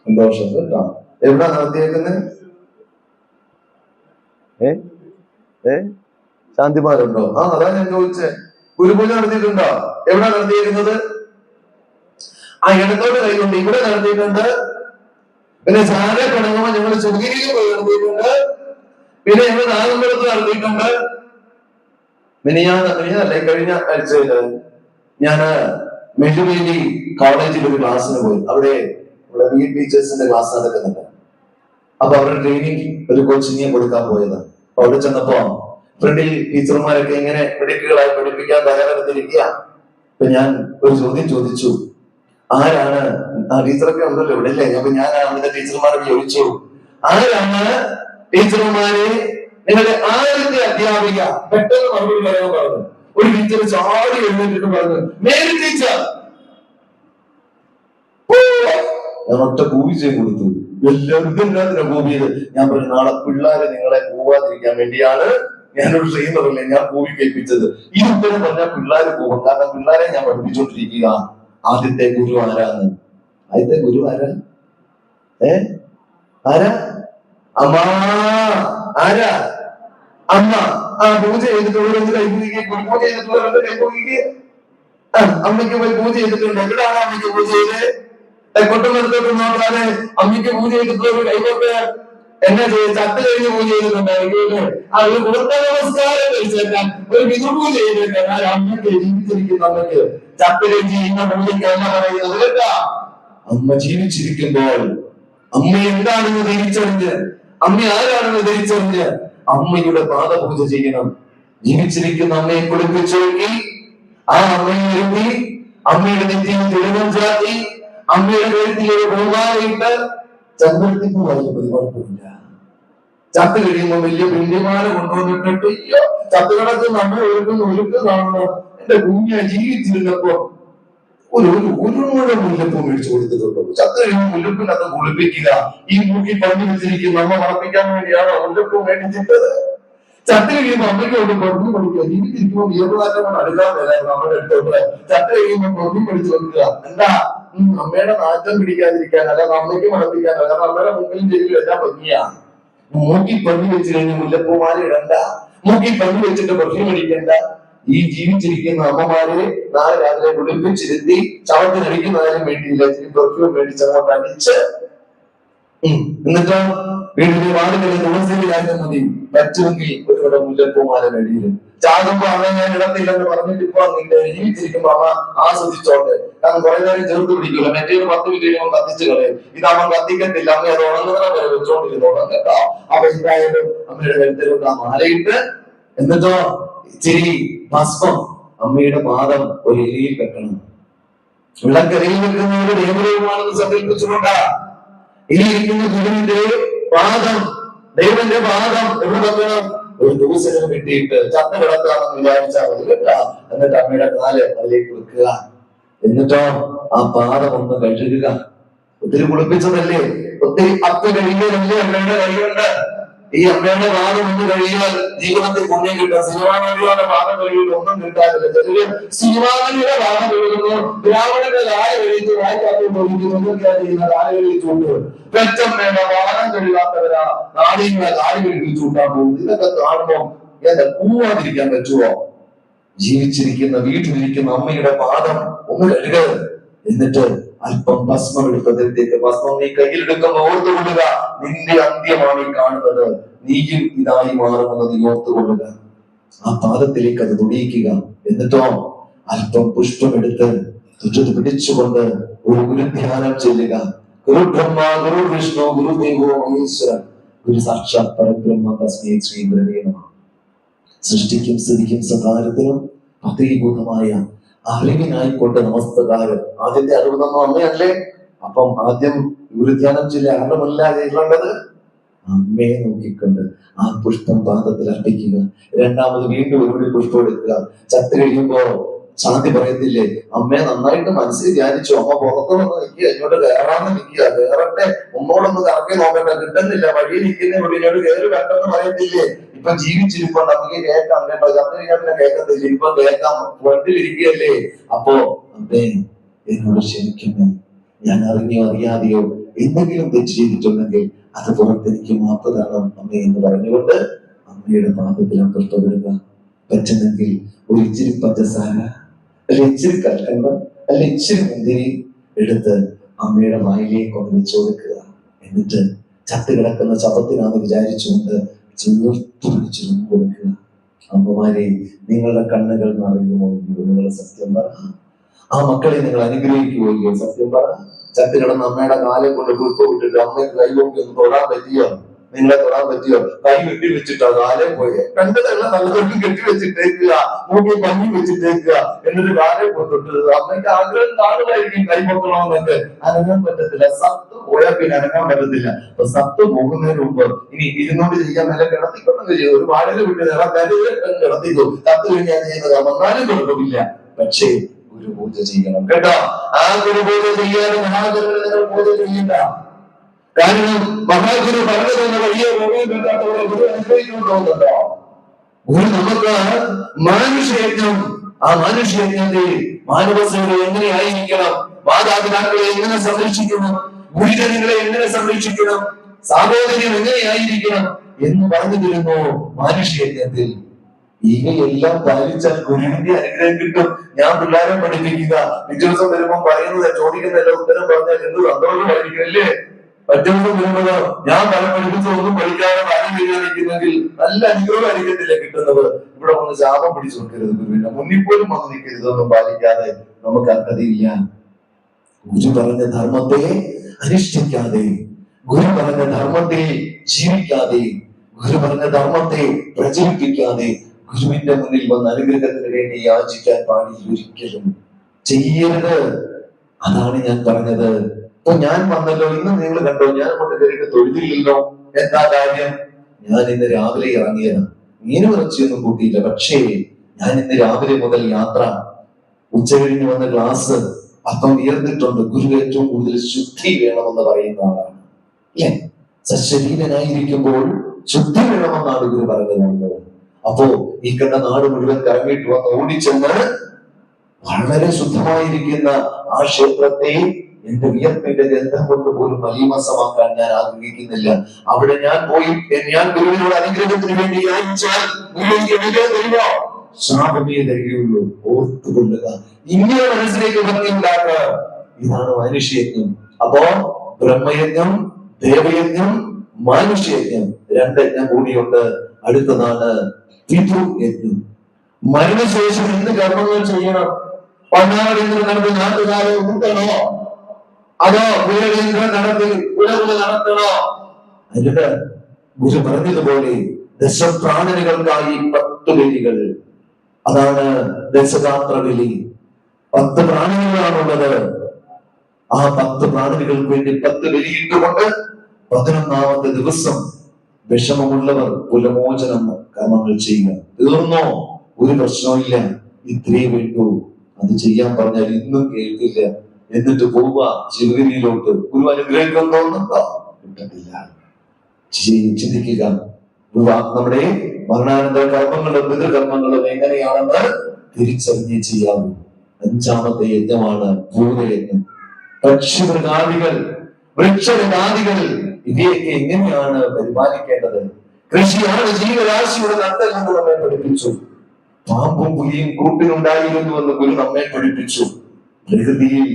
സന്തോഷം കേട്ടോ. എവിടെ നടത്തിയേക്കുന്നത്? ശാന്തിമാരുണ്ടോ? അതാ ഞാൻ ചോദിച്ചേ. ഗുരുപൂജ നടത്തിയിട്ടുണ്ടോ? എവിടെ നടത്തിയിരിക്കുന്നത്? ആ ഇടത്തോട്ട് കൈകൊണ്ട് ഇവിടെ നടത്തിയിട്ടുണ്ട്. പിന്നെ ചാല കിടങ്ങുമ്പോൾ ഞങ്ങൾ ചുരുക്കിലേക്ക് പോയി നടത്തിയിട്ടുണ്ട്. പിന്നെ ഞങ്ങൾ നാഗമ്പലത്ത് നടത്തിയിട്ടുണ്ട്. മിനിഞ്ഞാന്നല്ലേ കഴിഞ്ഞ ആഴ്ചയില് ഞാന് മെഴുവേലി കോളേജിൽ ഒരു ക്ലാസ്സിന് പോയി. അവിടെ ബി ടീച്ചേഴ്സിന്റെ ക്ലാസ് നടക്കുന്നുണ്ട്. അപ്പൊ അവരുടെ ട്രെയിനിങ് ഒരു കോച്ചിങ് കൊടുക്കാൻ പോയത്. അപ്പൊ അവിടെ ചെന്നപ്പോ ഫ്രണ്ടിൽ ടീച്ചർമാരൊക്കെ ഇങ്ങനെ മിടുക്കുകളായി പഠിപ്പിക്കാൻ തയ്യാറെടുത്തിരിക്കുക. അപ്പൊ ഞാൻ ഒരു ചോദ്യം ചോദിച്ചു, ആരാണ് ആ ടീച്ചറൊക്കെ ഉണ്ടല്ലോ ഇവിടെ അല്ലേ? അപ്പൊ ഞാൻ അവിടുത്തെ ടീച്ചർമാരോട് ചോദിച്ചു, ആരാണ് ടീച്ചർമാരെ നിങ്ങളുടെ ആദ്യത്തെ അധ്യാപിക? പെട്ടെന്ന് മറുപടി പറയാൻ പറഞ്ഞു. ഒരു ടീച്ചർ ചാടി എഴുന്നേറ്റിട്ട് പറഞ്ഞു, മേരി ടീച്ചർ. ഞാൻ ഒറ്റ കൂവിച്ചേ കൊടുത്തു. എല്ലാവരും ഇതെല്ലാത്തിനാ കൂവിയത്. ഞാൻ പറഞ്ഞു നാളെ പിള്ളേരെ നിങ്ങളെ കൂവാതിരിക്കാൻ വേണ്ടിയാണ് ഞാനൊരു ട്രെയിനറല്ലേ ഞാൻ കൂവി കേൾപ്പിച്ചത്. ഈ ഉത്തരം പറഞ്ഞാൽ പിള്ളേര് പോകും. കാരണം പിള്ളേരെ ഞാൻ പഠിപ്പിച്ചോണ്ടിരിക്കുക. ആദ്യത്തെ ഗുരു ആരാന്ന്? ആദ്യത്തെ ഗുരു ആരാ? ആരാ? അമ്മ. ആരാ? അമ്മ. ആ പൂജ ചെയ്തിട്ടുള്ളവരൊന്ന് കൈപൂജിക്ക്. പൂജ ചെയ്തിട്ടുള്ളവരുടെ കൈപൂജിക്ക്. അമ്മയ്ക്ക് പോയി പൂജ ചെയ്തിട്ടുണ്ട്. എവിടെയാണ് അമ്മയ്ക്ക് പൂജ ചെയ്ത്? കൊട്ടുന്നിടത്തോട്ട് നോക്കാതെ അമ്മയ്ക്ക് പൂജ ചെയ്തിട്ടുള്ളവർ കൈകൊട്ട്. എന്നാ ചെയ്ത്? ചത്ത് കഴിഞ്ഞ് പൂജ ചെയ്തിട്ടുണ്ടായിരിക്കും. ആ ഒരു വൃത്ത നമസ്കാരം കഴിച്ചേക്കാൻ, ഒരു പിതൃപൂജ ചെയ്തേക്കാൻ. ആ അമ്മയ്ക്ക് ജീവിച്ചിരിക്കുന്ന അമ്മയ്ക്ക് ചത്ത് കഴിഞ്ഞ് ഇന്ന പൂജയ്ക്ക് എന്നാ പറയുന്നത് കേട്ടാ? അമ്മ ജീവിച്ചിരിക്കുമ്പോൾ അമ്മ എന്താണെന്ന് തിരിച്ചറിഞ്ഞ്, അമ്മ ആരാണെന്ന് തിരിച്ചറിഞ്ഞ് അമ്മയുടെ പാദപൂജ ചെയ്യണം. ജീവിച്ചിരിക്കുന്ന അമ്മയെ കുളിപ്പിച്ചൊരുക്കി, ആ അമ്മയെ ഒരുക്കി, അമ്മയുടെ നെറ്റിയിൽ തിരുവം ചാത്തി, അമ്മയുടെ കഴുത്തിൽ ഒരു പൂമാലയിട്ട് ചന്ദ്രത്തിക്ക് വായിക്കുന്നത് കുഴപ്പമില്ല. ചത്ത് കഴിയുമ്പോൾ വലിയ പിണ്ടിമാല കൊണ്ടുവന്നിട്ടിട്ട് അയ്യോ ചത്ത് കിടക്കുന്ന അമ്മ ഒരുക്ക് കാണുന്നു. എന്റെ കുഞ്ഞ ജീവിച്ചിരുന്നപ്പോ ഒരു മുഴുവൻ മുല്ലപ്പൂ മേടിച്ചു കൊടുത്തിട്ടുണ്ടോ? ചത്ത് കഴിയുമ്പോൾ മുല്ലപ്പിനകത്ത് കുളിപ്പിക്കുക. ഈ മൂക്കി പങ്കു വെച്ചിരിക്കുന്ന അമ്മ മറപ്പിക്കാൻ വേണ്ടിയാണോ മുല്ലപ്പൂ മേടിച്ചിട്ടത്? ചത്ത് കഴിയുമ്പോൾ അമ്മയ്ക്ക് കൊണ്ട് പൊറന്നു പഠിക്കുക. ജീവിച്ചിരിക്കുമ്പോൾ വീർവാറ്റം കൊണ്ട് അടുക്കാൻ വരായിരുന്നു നമ്മുടെ അടുത്തോട്ട്. ചത്ത് കഴിയുമ്പോൾ പൊറന്നു പഠിച്ചു വെക്കുക. എന്താ? അമ്മയുടെ നാറ്റം പിടിക്കാതിരിക്കാൻ, അല്ലാതെ അമ്മയ്ക്ക് മണപ്പിക്കാനല്ല. കാരണം അമ്മയുടെ മുക്കിലും ചെവിലും എല്ലാം ഭംഗിയാണ്. മൂക്കി പങ്കു വെച്ച് കഴിഞ്ഞ് മുല്ലപ്പൂമാല ഇടണ്ട, മൂക്കി പങ്കു വെച്ചിട്ട് പെർഫ്യൂം അടിക്കണ്ട. ഈ ജീവിച്ചിരിക്കുന്ന അമ്മമാരെ നാളെ രാവിലെ കുളിപ്പിച്ചിരുത്തി ശവത്തിനടിക്കുന്നതിനും വേണ്ടിയില്ല, ഇത്തിരി പെർഫ്യൂം മേടിച്ച് അങ്ങോട്ട് അടിച്ച് എന്നിട്ടോ വീടിന്റെ വാടുകളിൽ തുളസിയിലായാലും മതി. പറ്റുമെങ്കിൽ ഒരുവിടെ മുല്ലപ്പൂമാല മേടിയിലും. ചാകുമ്പോ അമ്മ ഞാൻ ഇടത്തില്ലെന്ന് പറഞ്ഞിട്ട് ഇപ്പൊ നിന്റെ ജീവിച്ചിരിക്കുമ്പോ അമ്മ ആസ്വദിച്ചോട്ടെ. കാരണം കുറെ നേരം ചേർത്ത് പിടിക്കില്ല. മറ്റേ 10 മിനിറ്റ് കഴിയുമ്പോൾ കത്തിച്ചു കളയും. ഇതാവുമ്പോൾ കത്തിക്കത്തില്ല. അമ്മ അത് ഉണങ്ങുന്ന വരെ വെച്ചോണ്ടിരുന്നോളാം കേട്ടോ. അപ്പൊ എന്തായാലും അമ്മയുടെ കഴുത്തിലോട്ട് ആ മാലയിട്ട് എന്നിട്ടോ ഇച്ചിരി ഭസ്മം അമ്മയുടെ പാദം ഒരു എലിയിൽ വെക്കണം. വിളക്കരയിൽ വെക്കുന്ന ഒരു ദേവരവുമാണെന്ന് സങ്കല്പിച്ചുകൊണ്ടാ ഇരിക്കുന്ന ഗുരുവിന്റെ പാദം, ദൈവന്റെ പാദം എവിടെ വെക്കണം? ഒരു ദിവസം കിട്ടിയിട്ട് ചത്ത കിടക്കാമെന്ന് വിചാരിച്ചാൽ മതി കേട്ടാ. എന്നിട്ട് അമ്മയുടെ കാല് അതിലേക്ക് വെക്കുക. എന്നിട്ടോ ആ പാദം ഒന്ന് കഴുകുക. ഒത്തിരി കുളിപ്പിച്ചതല്ലേ, ഒത്തിരി അപ്പ് കഴിയുന്നതല്ലേ അമ്മയുടെ കൈകൊണ്ട്. ഈ അമ്മയുടെ പാദം ഒന്ന് കഴിയാൽ ജീവിതത്തിൽ പുണ്യം കിട്ടുക. സിനിമാനടിയുടെ പാദം കഴിയിട്ട് ഒന്നും കിട്ടാനില്ല. ചെറിയ സിനിമാനടിയുടെ പാദം കഴിയുന്നു, ബ്രാഹ്മണന്റെ കാല കഴിച്ചു, വായിക്കാത്തോണ്ട് ഒഴിക്കുന്നു, ഒന്നും ചെയ്യുന്ന കാല കഴിച്ചുകൊണ്ട് പെറ്റമ്മയുടെ പാദം കഴിയാത്തവരാ നാടികളെ കാല് കഴിച്ചു കൂട്ടാൻ പോകും. ഇതൊക്കെ കാണുമ്പോ എന്നെ കൂവാതിരിക്കാൻ പറ്റുമോ? ജീവിച്ചിരിക്കുന്ന വീട്ടിലിരിക്കുന്ന അമ്മയുടെ പാദം ഒന്ന് കഴുകുക. എന്നിട്ട് അല്പം ഭസ്മം എടുത്തതിലേക്ക് ഭസ്മം നീ കയ്യിലെടുക്കുമ്പോൾ ഓർത്തുകൊള്ളുക, നിന്റെ അന്ത്യമാണ് ഈ കാണുന്നത്. നീയും ഇതായി മാറുമെന്ന് നീ ഓർത്തുകൊള്ളുക. ആ പാദത്തിലേക്ക് അത് തുടിയിക്കുക. എന്നിട്ടോ അല്പം പുഷ്പമെടുത്ത് ചുറ്റത്ത് പിടിച്ചുകൊണ്ട് ഒരു ഗുരുധ്യാനം ചെയ്യുക. ഗുരു ബ്രഹ്മ, ഗുരു വിഷ്ണു, ഗുരുദേവോ മഹേശ്വര, ഗുരു സാക്ഷാത് പരബ്രഹ്മ തസ്മൈ ശ്രീ ഗുരവേ നമഃ. സൃഷ്ടിക്കും സ്ഥിതിക്കും സകാലത്തിനും അതീഭൂതമായ അറിവിനായിക്കൊണ്ട് നമസ്കാരം. ആദ്യത്തെ അറിവ് നമ്മ അമ്മയല്ലേ. അപ്പം ആദ്യം ഗുരുധ്യാനം ചില ആരുമല്ല ചെയ്യേണ്ടത്, അമ്മയെ നോക്കിക്കൊണ്ട് ആ പുഷ്പം പാദത്തിൽ അർപ്പിക്കുക. രണ്ടാമത് വീണ്ടും ഒരുപടി പുഷ്പം എടുക്കുക. ചത്ത് കഴിയുമ്പോ ശാന്തി പറയത്തില്ലേ, അമ്മയെ നന്നായിട്ട് മനസ്സിൽ ധ്യാനിച്ചു, അമ്മ പുറത്തു വന്ന് നിൽക്കുക, ഇങ്ങോട്ട് കയറാന്ന് നിൽക്കുക, കയറട്ടെ, ഒന്നോടൊന്ന് കറക്കി നോക്കട്ടെ, കിട്ടുന്നില്ല, വഴി നിൽക്കുന്ന ഇങ്ങോട്ട് കയറി വേണ്ടെന്ന് പറയത്തില്ലേ. ഇപ്പൊ ജീവിച്ചിരിപ്പോ നമുക്ക് കേൾക്കാം കേട്ടോ. ചത്ത് കഴിഞ്ഞാൽ പിന്നെ കേൾക്കത്തില്ല, ഇപ്പൊ കേൾക്കാം, ഫ്രണ്ടിലിരിക്കുകയല്ലേ. അപ്പോ അമ്മേ എന്നോട് ക്ഷമിക്കുന്നു, ഞാൻ അറിഞ്ഞോ അറിയാതെയോ എന്തെങ്കിലും തെറ്റ് ചെയ്തിട്ടുണ്ടെങ്കിൽ അത് പുറത്തെനിക്ക് മാപ്പ് തരണം അമ്മേ എന്ന് പറഞ്ഞുകൊണ്ട് അമ്മയുടെ പാദത്തിൽ പുഷ്പമിടുക. പറ്റുന്നെങ്കിൽ ഒരു ഇച്ചിരി പഞ്ചസാര, അല്ല ഇച്ചിരി കൽക്കണ്ടം, അല്ല ഇച്ചിരി മുന്തിരി എടുത്ത് അമ്മയുടെ വായിലേക്ക് ഒന്ന് വെച്ചു കൊടുക്കുക. എന്നിട്ട് ചത്ത് കിടക്കുന്ന ശവത്തിനാന്ന് വിചാരിച്ചുകൊണ്ട് ചേർത്ത് പിടിച്ചു കൊടുക്കുക. അമ്മമാരെ, നിങ്ങളുടെ കണ്ണുകൾ നിറയുമോ? നിങ്ങൾ സത്യം പറ. ആ മക്കളെ നിങ്ങൾ അനുഗ്രഹിക്കുകയോ? സത്യം പറ. ചത്ത് കിടന്ന അമ്മയുടെ കാലം കൊണ്ട് പുഷ്പം ഇട്ടിട്ട് അമ്മയ്ക്ക് കൈകൊട്ടി ഒന്ന് തൊടാൻ പറ്റിയോ? നിങ്ങളെ തൊടാൻ പറ്റിയോ? കൈ കെട്ടി വെച്ചിട്ടാ കാലം പോയെ. കണ്ടതെല്ലാം നല്ലതൊക്കെ കെട്ടി വെച്ചിട്ടേക്കുക, മൂക്കി പഞ്ഞി വെച്ചിട്ടേക്കുക, എന്നിട്ട് കാലം തൊട്ടിട്ട് അമ്മയ്ക്ക് ആഗ്രഹം കാണുമായിരിക്കും കൈ പൊക്കണമെന്നൊക്കെ. അനങ്ങാൻ പറ്റത്തില്ല. സത്ത് പോയാൽ പിന്നെ അനങ്ങാൻ പറ്റത്തില്ല. അപ്പൊ സത്ത് പോകുന്നതിന് മുമ്പ് ഇനി ഇരുന്നോണ്ട് ചെയ്യാൻ മേലെ കിടത്തിക്കൊണ്ടെങ്കിൽ ചെയ്യും. ഒരു വാഴയിൽ വിട്ട് കിടത്തിക്കോ. കത്ത് കഴിഞ്ഞാൽ ചെയ്യുന്നത് വന്നാലും കുഴപ്പമില്ല. പക്ഷേ ഗുരുപൂജ ചെയ്യണം കേട്ടോ. ആ ഗുരുപൂജ ചെയ്യാതെ മഹാഗുരുവിനെ നിങ്ങൾ പൂജ ചെയ്യണ്ട. കാരണം മഹാഗുരു പറഞ്ഞു തന്ന വലിയ രോഗം കേട്ടാത്തവരെ ഗുരു അനുഭവിക്കുന്നുണ്ടോ? ഗുരു നമുക്ക് മാനുഷ്യയജ്ഞം, ആ മാനുഷ്യയജ്ഞത്തിൽ മാനവസേന എങ്ങനെയായിരിക്കണം, മാതാപിതാക്കളെ എങ്ങനെ സംരക്ഷിക്കണം, ഗുരുജനങ്ങളെ എങ്ങനെ സംരക്ഷിക്കണം, സാഹോദര്യം എങ്ങനെയായിരിക്കണം എന്ന് പറഞ്ഞു തരുന്നു മാനുഷ്യയജ്ഞത്തിൽ. ഇവയെല്ലാം പാലിച്ചാൽ ഗുരുവിന്റെ അനുഗ്രഹം കിട്ടും. ഞാൻ പിള്ളേരെ പഠിപ്പിക്കുക, പിറ്റേ ദിവസം വരുമ്പോൾ പറയുന്നത് ചോദിക്കുന്നതല്ല, ഉത്തരം പറഞ്ഞാൽ എന്ത് സന്തോഷമായിരിക്കും അല്ലേ? മറ്റേ ദിവസം വരുമ്പോഴോ ഞാൻ പല പഠിപ്പിച്ചൊന്നും പഠിക്കാതെ പല വീഴാനിക്കുന്നെങ്കിൽ നല്ല അനുഗ്രഹമായിരിക്കത്തില്ല കിട്ടുന്നത്. ഇവിടെ വന്ന് ശാപം പിടിച്ചു കൊടുക്കരുത്, ഗുരുവിന്റെ മുന്നിൽ പോലും വന്ന് നിൽക്കരുത്. ഇതൊന്നും പാലിക്കാതെ നമുക്ക് അർഹതയില്ല. ഗുരു പറഞ്ഞ ധർമ്മത്തെ അനുഷ്ഠിക്കാതെ, ഗുരു പറഞ്ഞ ധർമ്മത്തെ ജീവിക്കാതെ, ഗുരു പറഞ്ഞ ധർമ്മത്തെ പ്രചരിപ്പിക്കാതെ ഗുരുവിന്റെ മുന്നിൽ വന്ന് അനുഗ്രഹത്തിന് വേണ്ടി യാചിക്കാൻ പാടില്ല, ഒരിക്കലും ചെയ്യരുത്. അതാണ് ഞാൻ പറഞ്ഞത്. ഇപ്പൊ ഞാൻ വന്നല്ലോ, ഇന്ന് നിങ്ങൾ കണ്ടോ, ഞാൻ കൊണ്ട് കയറിയിട്ട് തൊഴുതില്ലല്ലോ. എന്താ കാര്യം? ഞാൻ ഇന്ന് രാവിലെ ഇറങ്ങിയതാണ്, മീനും ഇറച്ചിയൊന്നും കൂട്ടിയില്ല. പക്ഷേ ഞാൻ ഇന്ന് രാവിലെ മുതൽ യാത്ര, ഉച്ച കഴിഞ്ഞ് വന്ന ക്ലാസ് അപ്പം ഉയർന്നിട്ടുണ്ട്. ഗുരു ഏറ്റവും കൂടുതൽ ശുദ്ധി വേണമെന്ന് പറയുന്ന ആളാണ് അല്ലേ? സശരീരനായിരിക്കുമ്പോൾ ശുദ്ധി വേണമെന്നാണ് ഗുരു പറഞ്ഞത്. അപ്പോ ഈ കണ്ട നാട് മുഴുവൻ കറങ്ങിയിട്ട് വന്ന് ഓടിച്ചെന്ന് വളരെ ശുദ്ധമായിരിക്കുന്ന ആ ക്ഷേത്രത്തെ എന്റെ വിയർപ്പിന്റെ ഗന്ധം കൊണ്ട് പോലും മലീമസമാക്കാൻ ഞാൻ ആഗ്രഹിക്കുന്നില്ല. അവിടെ ഞാൻ പോയി ഞാൻ ഗുരുവിനോട് അനുഗ്രഹത്തിന് വേണ്ടി യാചിച്ചാൽ ശാപമേ തരികയുള്ളൂ. ഓർത്തുകൊള്ളുക, ഇങ്ങനെ മനസ്സിലേക്ക് ഭംഗിയുണ്ടാക്കുക. ഇതാണ് മനുഷ്യയജ്ഞം. അപ്പോ ബ്രഹ്മയജ്ഞം, ദേവയജ്ഞം, മാനുഷ്യയജ്ഞം, രണ്ടയജ്ഞം കൂടിയുണ്ട്. അടുത്തതാണ് പിതൃയജ്ഞം. മരണശേഷം എന്ത് കർമ്മങ്ങൾ ചെയ്യണം? പണ്ടാരടീന്ദ്രൻ നടത്തി നാട്ടുകാരെ ഊട്ടണോ, അതോ വീരടീന്ദ്രൻ നടത്തി ഉലകുല നടത്തണോ? അതിന് ഗുരു പറഞ്ഞതുപോലെ ദശപ്രാണനുകൾക്കായി 10 ബലികൾ. അതാണ് ദശഗാത്ര ബലി. 10 പ്രാണനുകളാണുള്ളത്. ആ 10 പ്രാണനുകൾക്ക് വേണ്ടി 10 ബലിയിട്ടുകൊണ്ട് 11ാമത്തെ ദിവസം വിഷമമുള്ളവർ കുലമോചനം കർമ്മങ്ങൾ ചെയ്യുക. തീർന്നോ? ഒരു പ്രശ്നമില്ല, ഇത്രേ വേണ്ടൂ. അത് ചെയ്യാൻ പറഞ്ഞാൽ ഇന്നും കേൾക്കില്ല. എന്നിട്ട് പോവുക ശിവഗിരിയിലോട്ട്. ഗുരു അനുഗ്രഹിക്കാൻ തോന്നുന്നുണ്ടോ? കിട്ടത്തില്ല. ചിന്തിക്കുക. നമ്മുടെ മരണാനന്തര കർമ്മങ്ങളും പിതൃകർമ്മങ്ങളും എങ്ങനെയാണെന്ന് തിരിച്ചറിഞ്ഞേ ചെയ്യാവൂ. 5ാമത്തെ യജ്ഞമാണ് ഭൂതയജ്ഞം. പക്ഷിമൃഗാദികൾ, വൃക്ഷലതാദികൾ, ഇവയൊക്കെ എങ്ങനെയാണ് പരിപാലിക്കേണ്ടത്? കൃഷിയാണ് ജീവരാശിയുടെ നട്ടലെന്ന് നമ്മെ പഠിപ്പിച്ചു. പാമ്പും പുലിയും കൂട്ടിനുണ്ടായിരുന്നുവെന്ന് ഗുരു നമ്മെ പഠിപ്പിച്ചു. പ്രകൃതിയിൽ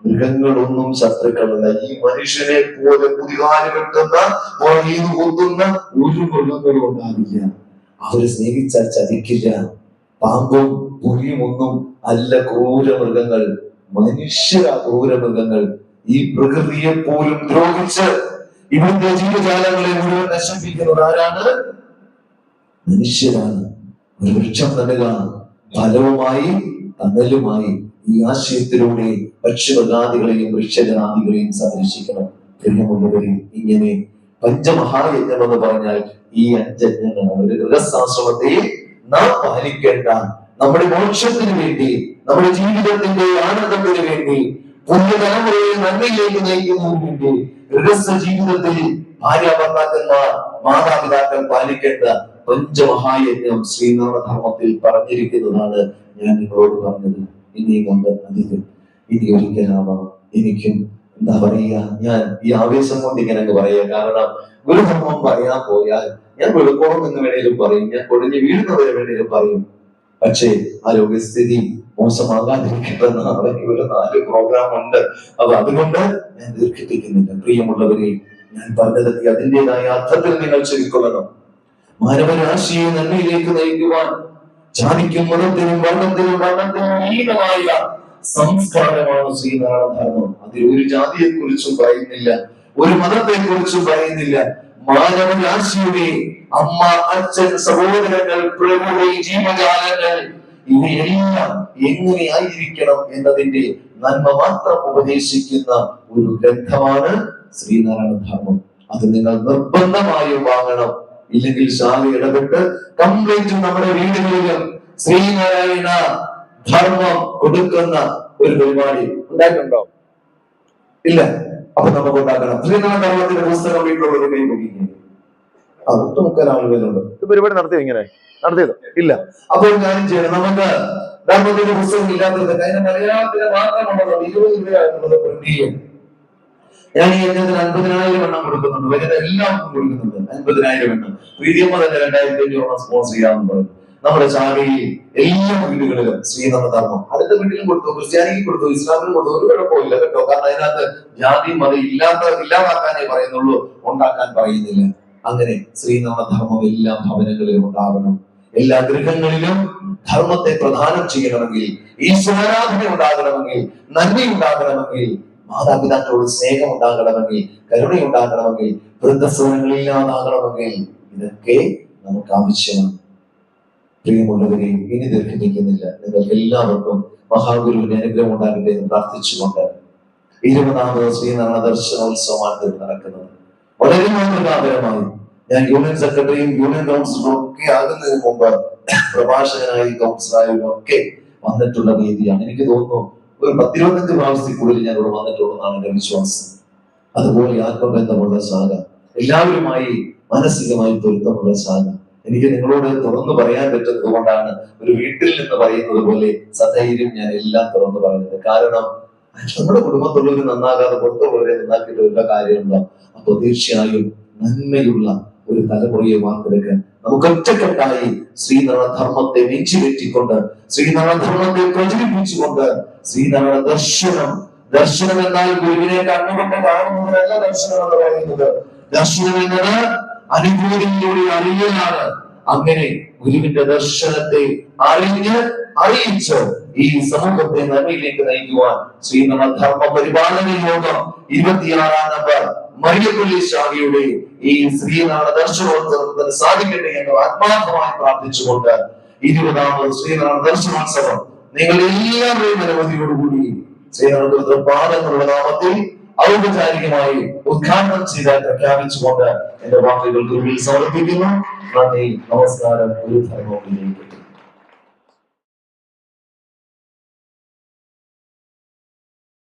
മൃഗങ്ങളൊന്നും ശത്രുക്കളല്ല. ഈ മനുഷ്യനെ പോലെ കുതികാല് കെട്ടുന്ന, കൊത്തുന്ന ഒരു മൃഗങ്ങളും ഉണ്ടാവില്ല. അവരെ സ്നേഹിച്ചാൽ ചതിക്കില്ല. പാമ്പും പുലിയും ഒന്നും അല്ല ക്രൂര മൃഗങ്ങൾ, മനുഷ്യര ക്രൂര മൃഗങ്ങൾ. ഈ പ്രകൃതിയെ പോലും ദ്രോഹിച്ച് ഇവിടുത്തെ ജീവജാലങ്ങളെ മുഴുവൻ നശിപ്പിക്കുന്നത് ആരാണ്? മനുഷ്യരാണ്. ഒരു വൃക്ഷം നടുക, ഫലവുമായി തണലുമായി. ഈ ആശയത്തിലൂടെ പക്ഷിമൃഗാദികളെയും വൃക്ഷജനാദികളെയും സംരക്ഷിക്കണം. പ്രിയമുള്ളവരെ, ഇങ്ങനെ പഞ്ചമഹായജ്ഞം എന്ന് പറഞ്ഞാൽ ഈ 5 യജ്ഞങ്ങളാണ്. ഒരു ഗൃഹസ്ഥാശ്രമത്തെ നാം പാലിക്കേണ്ട, നമ്മുടെ മോക്ഷത്തിന് വേണ്ടി, നമ്മുടെ ജീവിതത്തിന്റെ ആനന്ദത്തിന് വേണ്ടി, പുണ്യതലമുറയെ നന്മയിലേക്ക് നയിക്കുന്നതിന് വേണ്ടി ഗൃഹസ്ഥ ജീവിതത്തിൽ ഭാര്യാഭർത്താക്കന്മാർ, മാതാപിതാക്കൾ പാലിക്കേണ്ട പഞ്ചമഹായജ്ഞം ശ്രീനാമധർമ്മത്തിൽ പറഞ്ഞിരിക്കുന്നതാണ് ഞാൻ നിങ്ങളോട് പറഞ്ഞത്. ഇനിയും കൊണ്ട് അധികം ഇനി ഒരിക്കലാവാം എനിക്കും എന്താ പറയുക, ഞാൻ ഈ ആവേശം കൊണ്ട് ഇങ്ങനെ അങ്ങ് പറയുക. കാരണം ഗുരുധർമ്മം പറയാൻ പോയാൽ ഞാൻ വെളുക്കോളം എന്ന് വേണേലും പറയും, ഞാൻ കൊടിഞ്ഞ് വീഴുന്നവരെ വേണേലും പറയും. പക്ഷേ ആരോഗ്യസ്ഥിതി മോശമാകാതിരിക്കട്ടെ. നാളെ ഒരു 4 പ്രോഗ്രാം ഉണ്ട്. അപ്പൊ അതുകൊണ്ട് ഞാൻ ദീർഘിപ്പിക്കുന്നില്ല. പ്രിയമുള്ളവരെ, ഞാൻ പറഞ്ഞതൊക്കെ അതിൻ്റെതായ അർത്ഥത്തിൽ നിങ്ങൾ ചെവിക്കൊള്ളണം. മാനവരാശിയെ നന്മയിലേക്ക് നയിക്കുവാൻ ജാതിക്കും മതത്തിനും വർണ്ണത്തിനും വർണ്ണത്തിനുമായ സംസ്കാരമാണ് ശ്രീനാരായണധർമ്മം. അതിൽ ഒരു ജാതിയെ കുറിച്ചും പറയുന്നില്ല, ഒരു മതത്തെ കുറിച്ചും പറയുന്നില്ല. മാനവരാശിയുടെ അമ്മ, അച്ഛൻ, സഹോദരങ്ങൾ, പ്രകൃതി, ജീവജാലങ്ങൾ, ഇവയെല്ലാം എങ്ങനെയായിരിക്കണം എന്നതിന്റെ നന്മ മാത്രം ഉപദേശിക്കുന്ന ഒരു ഗ്രന്ഥമാണ് ശ്രീനാരായണധർമ്മം. അത് നിങ്ങൾ നിർബന്ധമായും വാങ്ങണം. ഇല്ലെങ്കിൽ ശാല ഇടപെട്ട് കംപ്ലീറ്റ് നമ്മുടെ വീടുകളിലും ശ്രീനാരായണ ധർമ്മം കൊടുക്കുന്ന ഒരു പരിപാടി ഉണ്ടായിട്ടുണ്ടോ? ഇല്ല. അപ്പൊ നമുക്ക് ഉണ്ടാക്കണം. ശ്രീനാഥധർമ്മത്തിന്റെ പുസ്തകം വീട്ടിലുള്ള കൈ നോക്കിക്കുക. ഒട്ടുമുക്കാൽ ആളുകളുണ്ട്. പരിപാടി നടത്തിയോ? ഇങ്ങനെ നടത്തിയതോ? ഇല്ല. അപ്പോൾ കാര്യം ചെയ്യണം. നമുക്ക് ധർമ്മത്തിന്റെ പുസ്തകം ഇല്ലാത്തത് അതിന് മലയാളത്തിന് മാത്രമുള്ളത് 20 രൂപയായിട്ടുള്ളത് പ്രിന്റ് ചെയ്യും. ഞാൻ ഈ എണ്ണത്തിന് 50,000 എണ്ണം കൊടുക്കുന്നുണ്ട്. വരുന്ന എല്ലാവർക്കും കൊടുക്കുന്നുണ്ട് 50,000 എണ്ണം. പ്രീതിയമ്മ തന്നെ 2,500 സ്പോൺസർ ചെയ്യാമെന്ന് പറയും. നമ്മുടെ ശാഖയിൽ എല്ലാ വീടുകളിലും ശ്രീനാഥധർമ്മം അടുത്ത വീട്ടിലും കൊടുത്തു, ക്രിസ്ത്യാനിക്ക് കൊടുത്തു, ഇസ്ലാമിനും കൊടുത്തു. ഒരു കുഴപ്പമില്ല കേട്ടോ. കാരണം അതിനകത്ത് ജാതി മതം ഇല്ലാതാക്കാനേ പറയുന്നുള്ളൂ, ഉണ്ടാക്കാൻ പറയുന്നില്ല. അങ്ങനെ ശ്രീനാഥധർമ്മം എല്ലാ ഭവനങ്ങളിലും ഉണ്ടാകണം. എല്ലാ ഗൃഹങ്ങളിലും ധർമ്മത്തെ പ്രദാനം ചെയ്യണമെങ്കിൽ, ഈശ്വരാരാധന ഉണ്ടാകണമെങ്കിൽ, നന്മയുണ്ടാകണമെങ്കിൽ, മാതാപിതാക്കളോട് സ്നേഹം ഉണ്ടാകണമെങ്കിൽ, കരുണയുണ്ടാകണമെങ്കിൽ, വൃദ്ധസദനങ്ങളില്ലാതാകണമെങ്കിൽ ഇതൊക്കെ നമുക്ക് ആവശ്യമാണ്. പ്രിയമുള്ളവരെ, ഇനി ദീർഘിപ്പിക്കുന്നില്ല. നിങ്ങൾക്ക് എല്ലാവർക്കും മഹാഗുരുവിന്റെ അനുഗ്രഹം ഉണ്ടാകട്ടെ എന്ന് പ്രാർത്ഥിച്ചുകൊണ്ട് 20ാമത് ശ്രീനാരായണ ദർശനോത്സവമാണ് നടക്കുന്നത്. വളരെ മാതൃകാപരമായി ഞാൻ യൂണിയൻ സെക്രട്ടറിയും യൂണിയൻ കൗൺസിലറും ഒക്കെ ആകുന്നതിന് മുമ്പ് പ്രഭാഷകനായി കൗൺസിലറായും ഒക്കെ വന്നിട്ടുള്ള വേദിയാണ്. എനിക്ക് തോന്നുന്നു ഒരു 10-25 പ്രാവശ്യത്തിൽ കൂടുതൽ ഞാൻ ഇവിടെ വന്നിട്ടുള്ളതാണ് എന്റെ വിശ്വാസം. അതുപോലെ ആത്മബന്ധമുള്ള ശാഖ, എല്ലാവരുമായി മാനസികമായി പൊരുത്തമുള്ള ശാഖ. എനിക്ക് നിങ്ങളോട് തുറന്നു പറയാൻ പറ്റുന്നത് കൊണ്ടാണ് ഒരു വീട്ടിൽ നിന്ന് പറയുന്നത് പോലെ സധൈര്യം ഞാൻ എല്ലാം തുറന്നു പറയുന്നത്. കാരണം നമ്മുടെ കുടുംബത്തുള്ളവർ നന്നാകാതെ പുറത്തുള്ളവരെ നന്നാക്കിയിട്ട് വല്ല കാര്യമുണ്ടോ? അപ്പൊ തീർച്ചയായും നന്മയുള്ള ഒരു തലമുറയെ വാർത്തെടുക്കാൻ നമുക്ക് ഒറ്റക്കെട്ടായി ശ്രീനാഥധർമ്മത്തെ നെഞ്ചിലേറ്റിക്കൊണ്ട്, ശ്രീനാഥധർമ്മത്തെ പ്രചരിപ്പിച്ചുകൊണ്ട്, ശ്രീനാരായണ ദർശനം എന്നാൽ ഗുരുവിനെ കണ്ണുകൊണ്ട് കാണുന്നതല്ല ദർശനം എന്ന് പറയുന്നത്. ദർശനം എന്നത് അനുഭൂതിയിലൂടെ അറിയലാണ്. അങ്ങനെ ഗുരുവിന്റെ ദർശനത്തെ അറിയിച്ച് ഈ സമൂഹത്തെ നന്മയിലേക്ക് നയിക്കുവാൻ ശ്രീനാഥധർമ്മ പരിപാലന യോഗം 26ാം നമ്പർ മരിയപ്പള്ളി ശാഖയുടെ ഈ ശ്രീനാഥ ദർശനോത്സവത്തിന് സാധിക്കട്ടെ എന്ന് ആത്മാർത്ഥമായി പ്രാർത്ഥിച്ചുകൊണ്ട് 20ാമത് ശ്രീനാഥ ദർശനോത്സവം നിങ്ങൾ എല്ലാവരെയും അനുമതിയോടുകൂടി ശ്രീനാഥ പാദങ്ങളുടെ നാമത്തിൽ ഔപചാരികമായി ഉദ്ഘാടനം ചെയ്താൽ പ്രഖ്യാപിച്ചുകൊണ്ട് എന്റെ വാക്കുകൾക്ക് സമർപ്പിക്കുന്നു. നന്ദി, നമസ്കാരം. ഗുരുധർമ്മത്തിലേക്ക്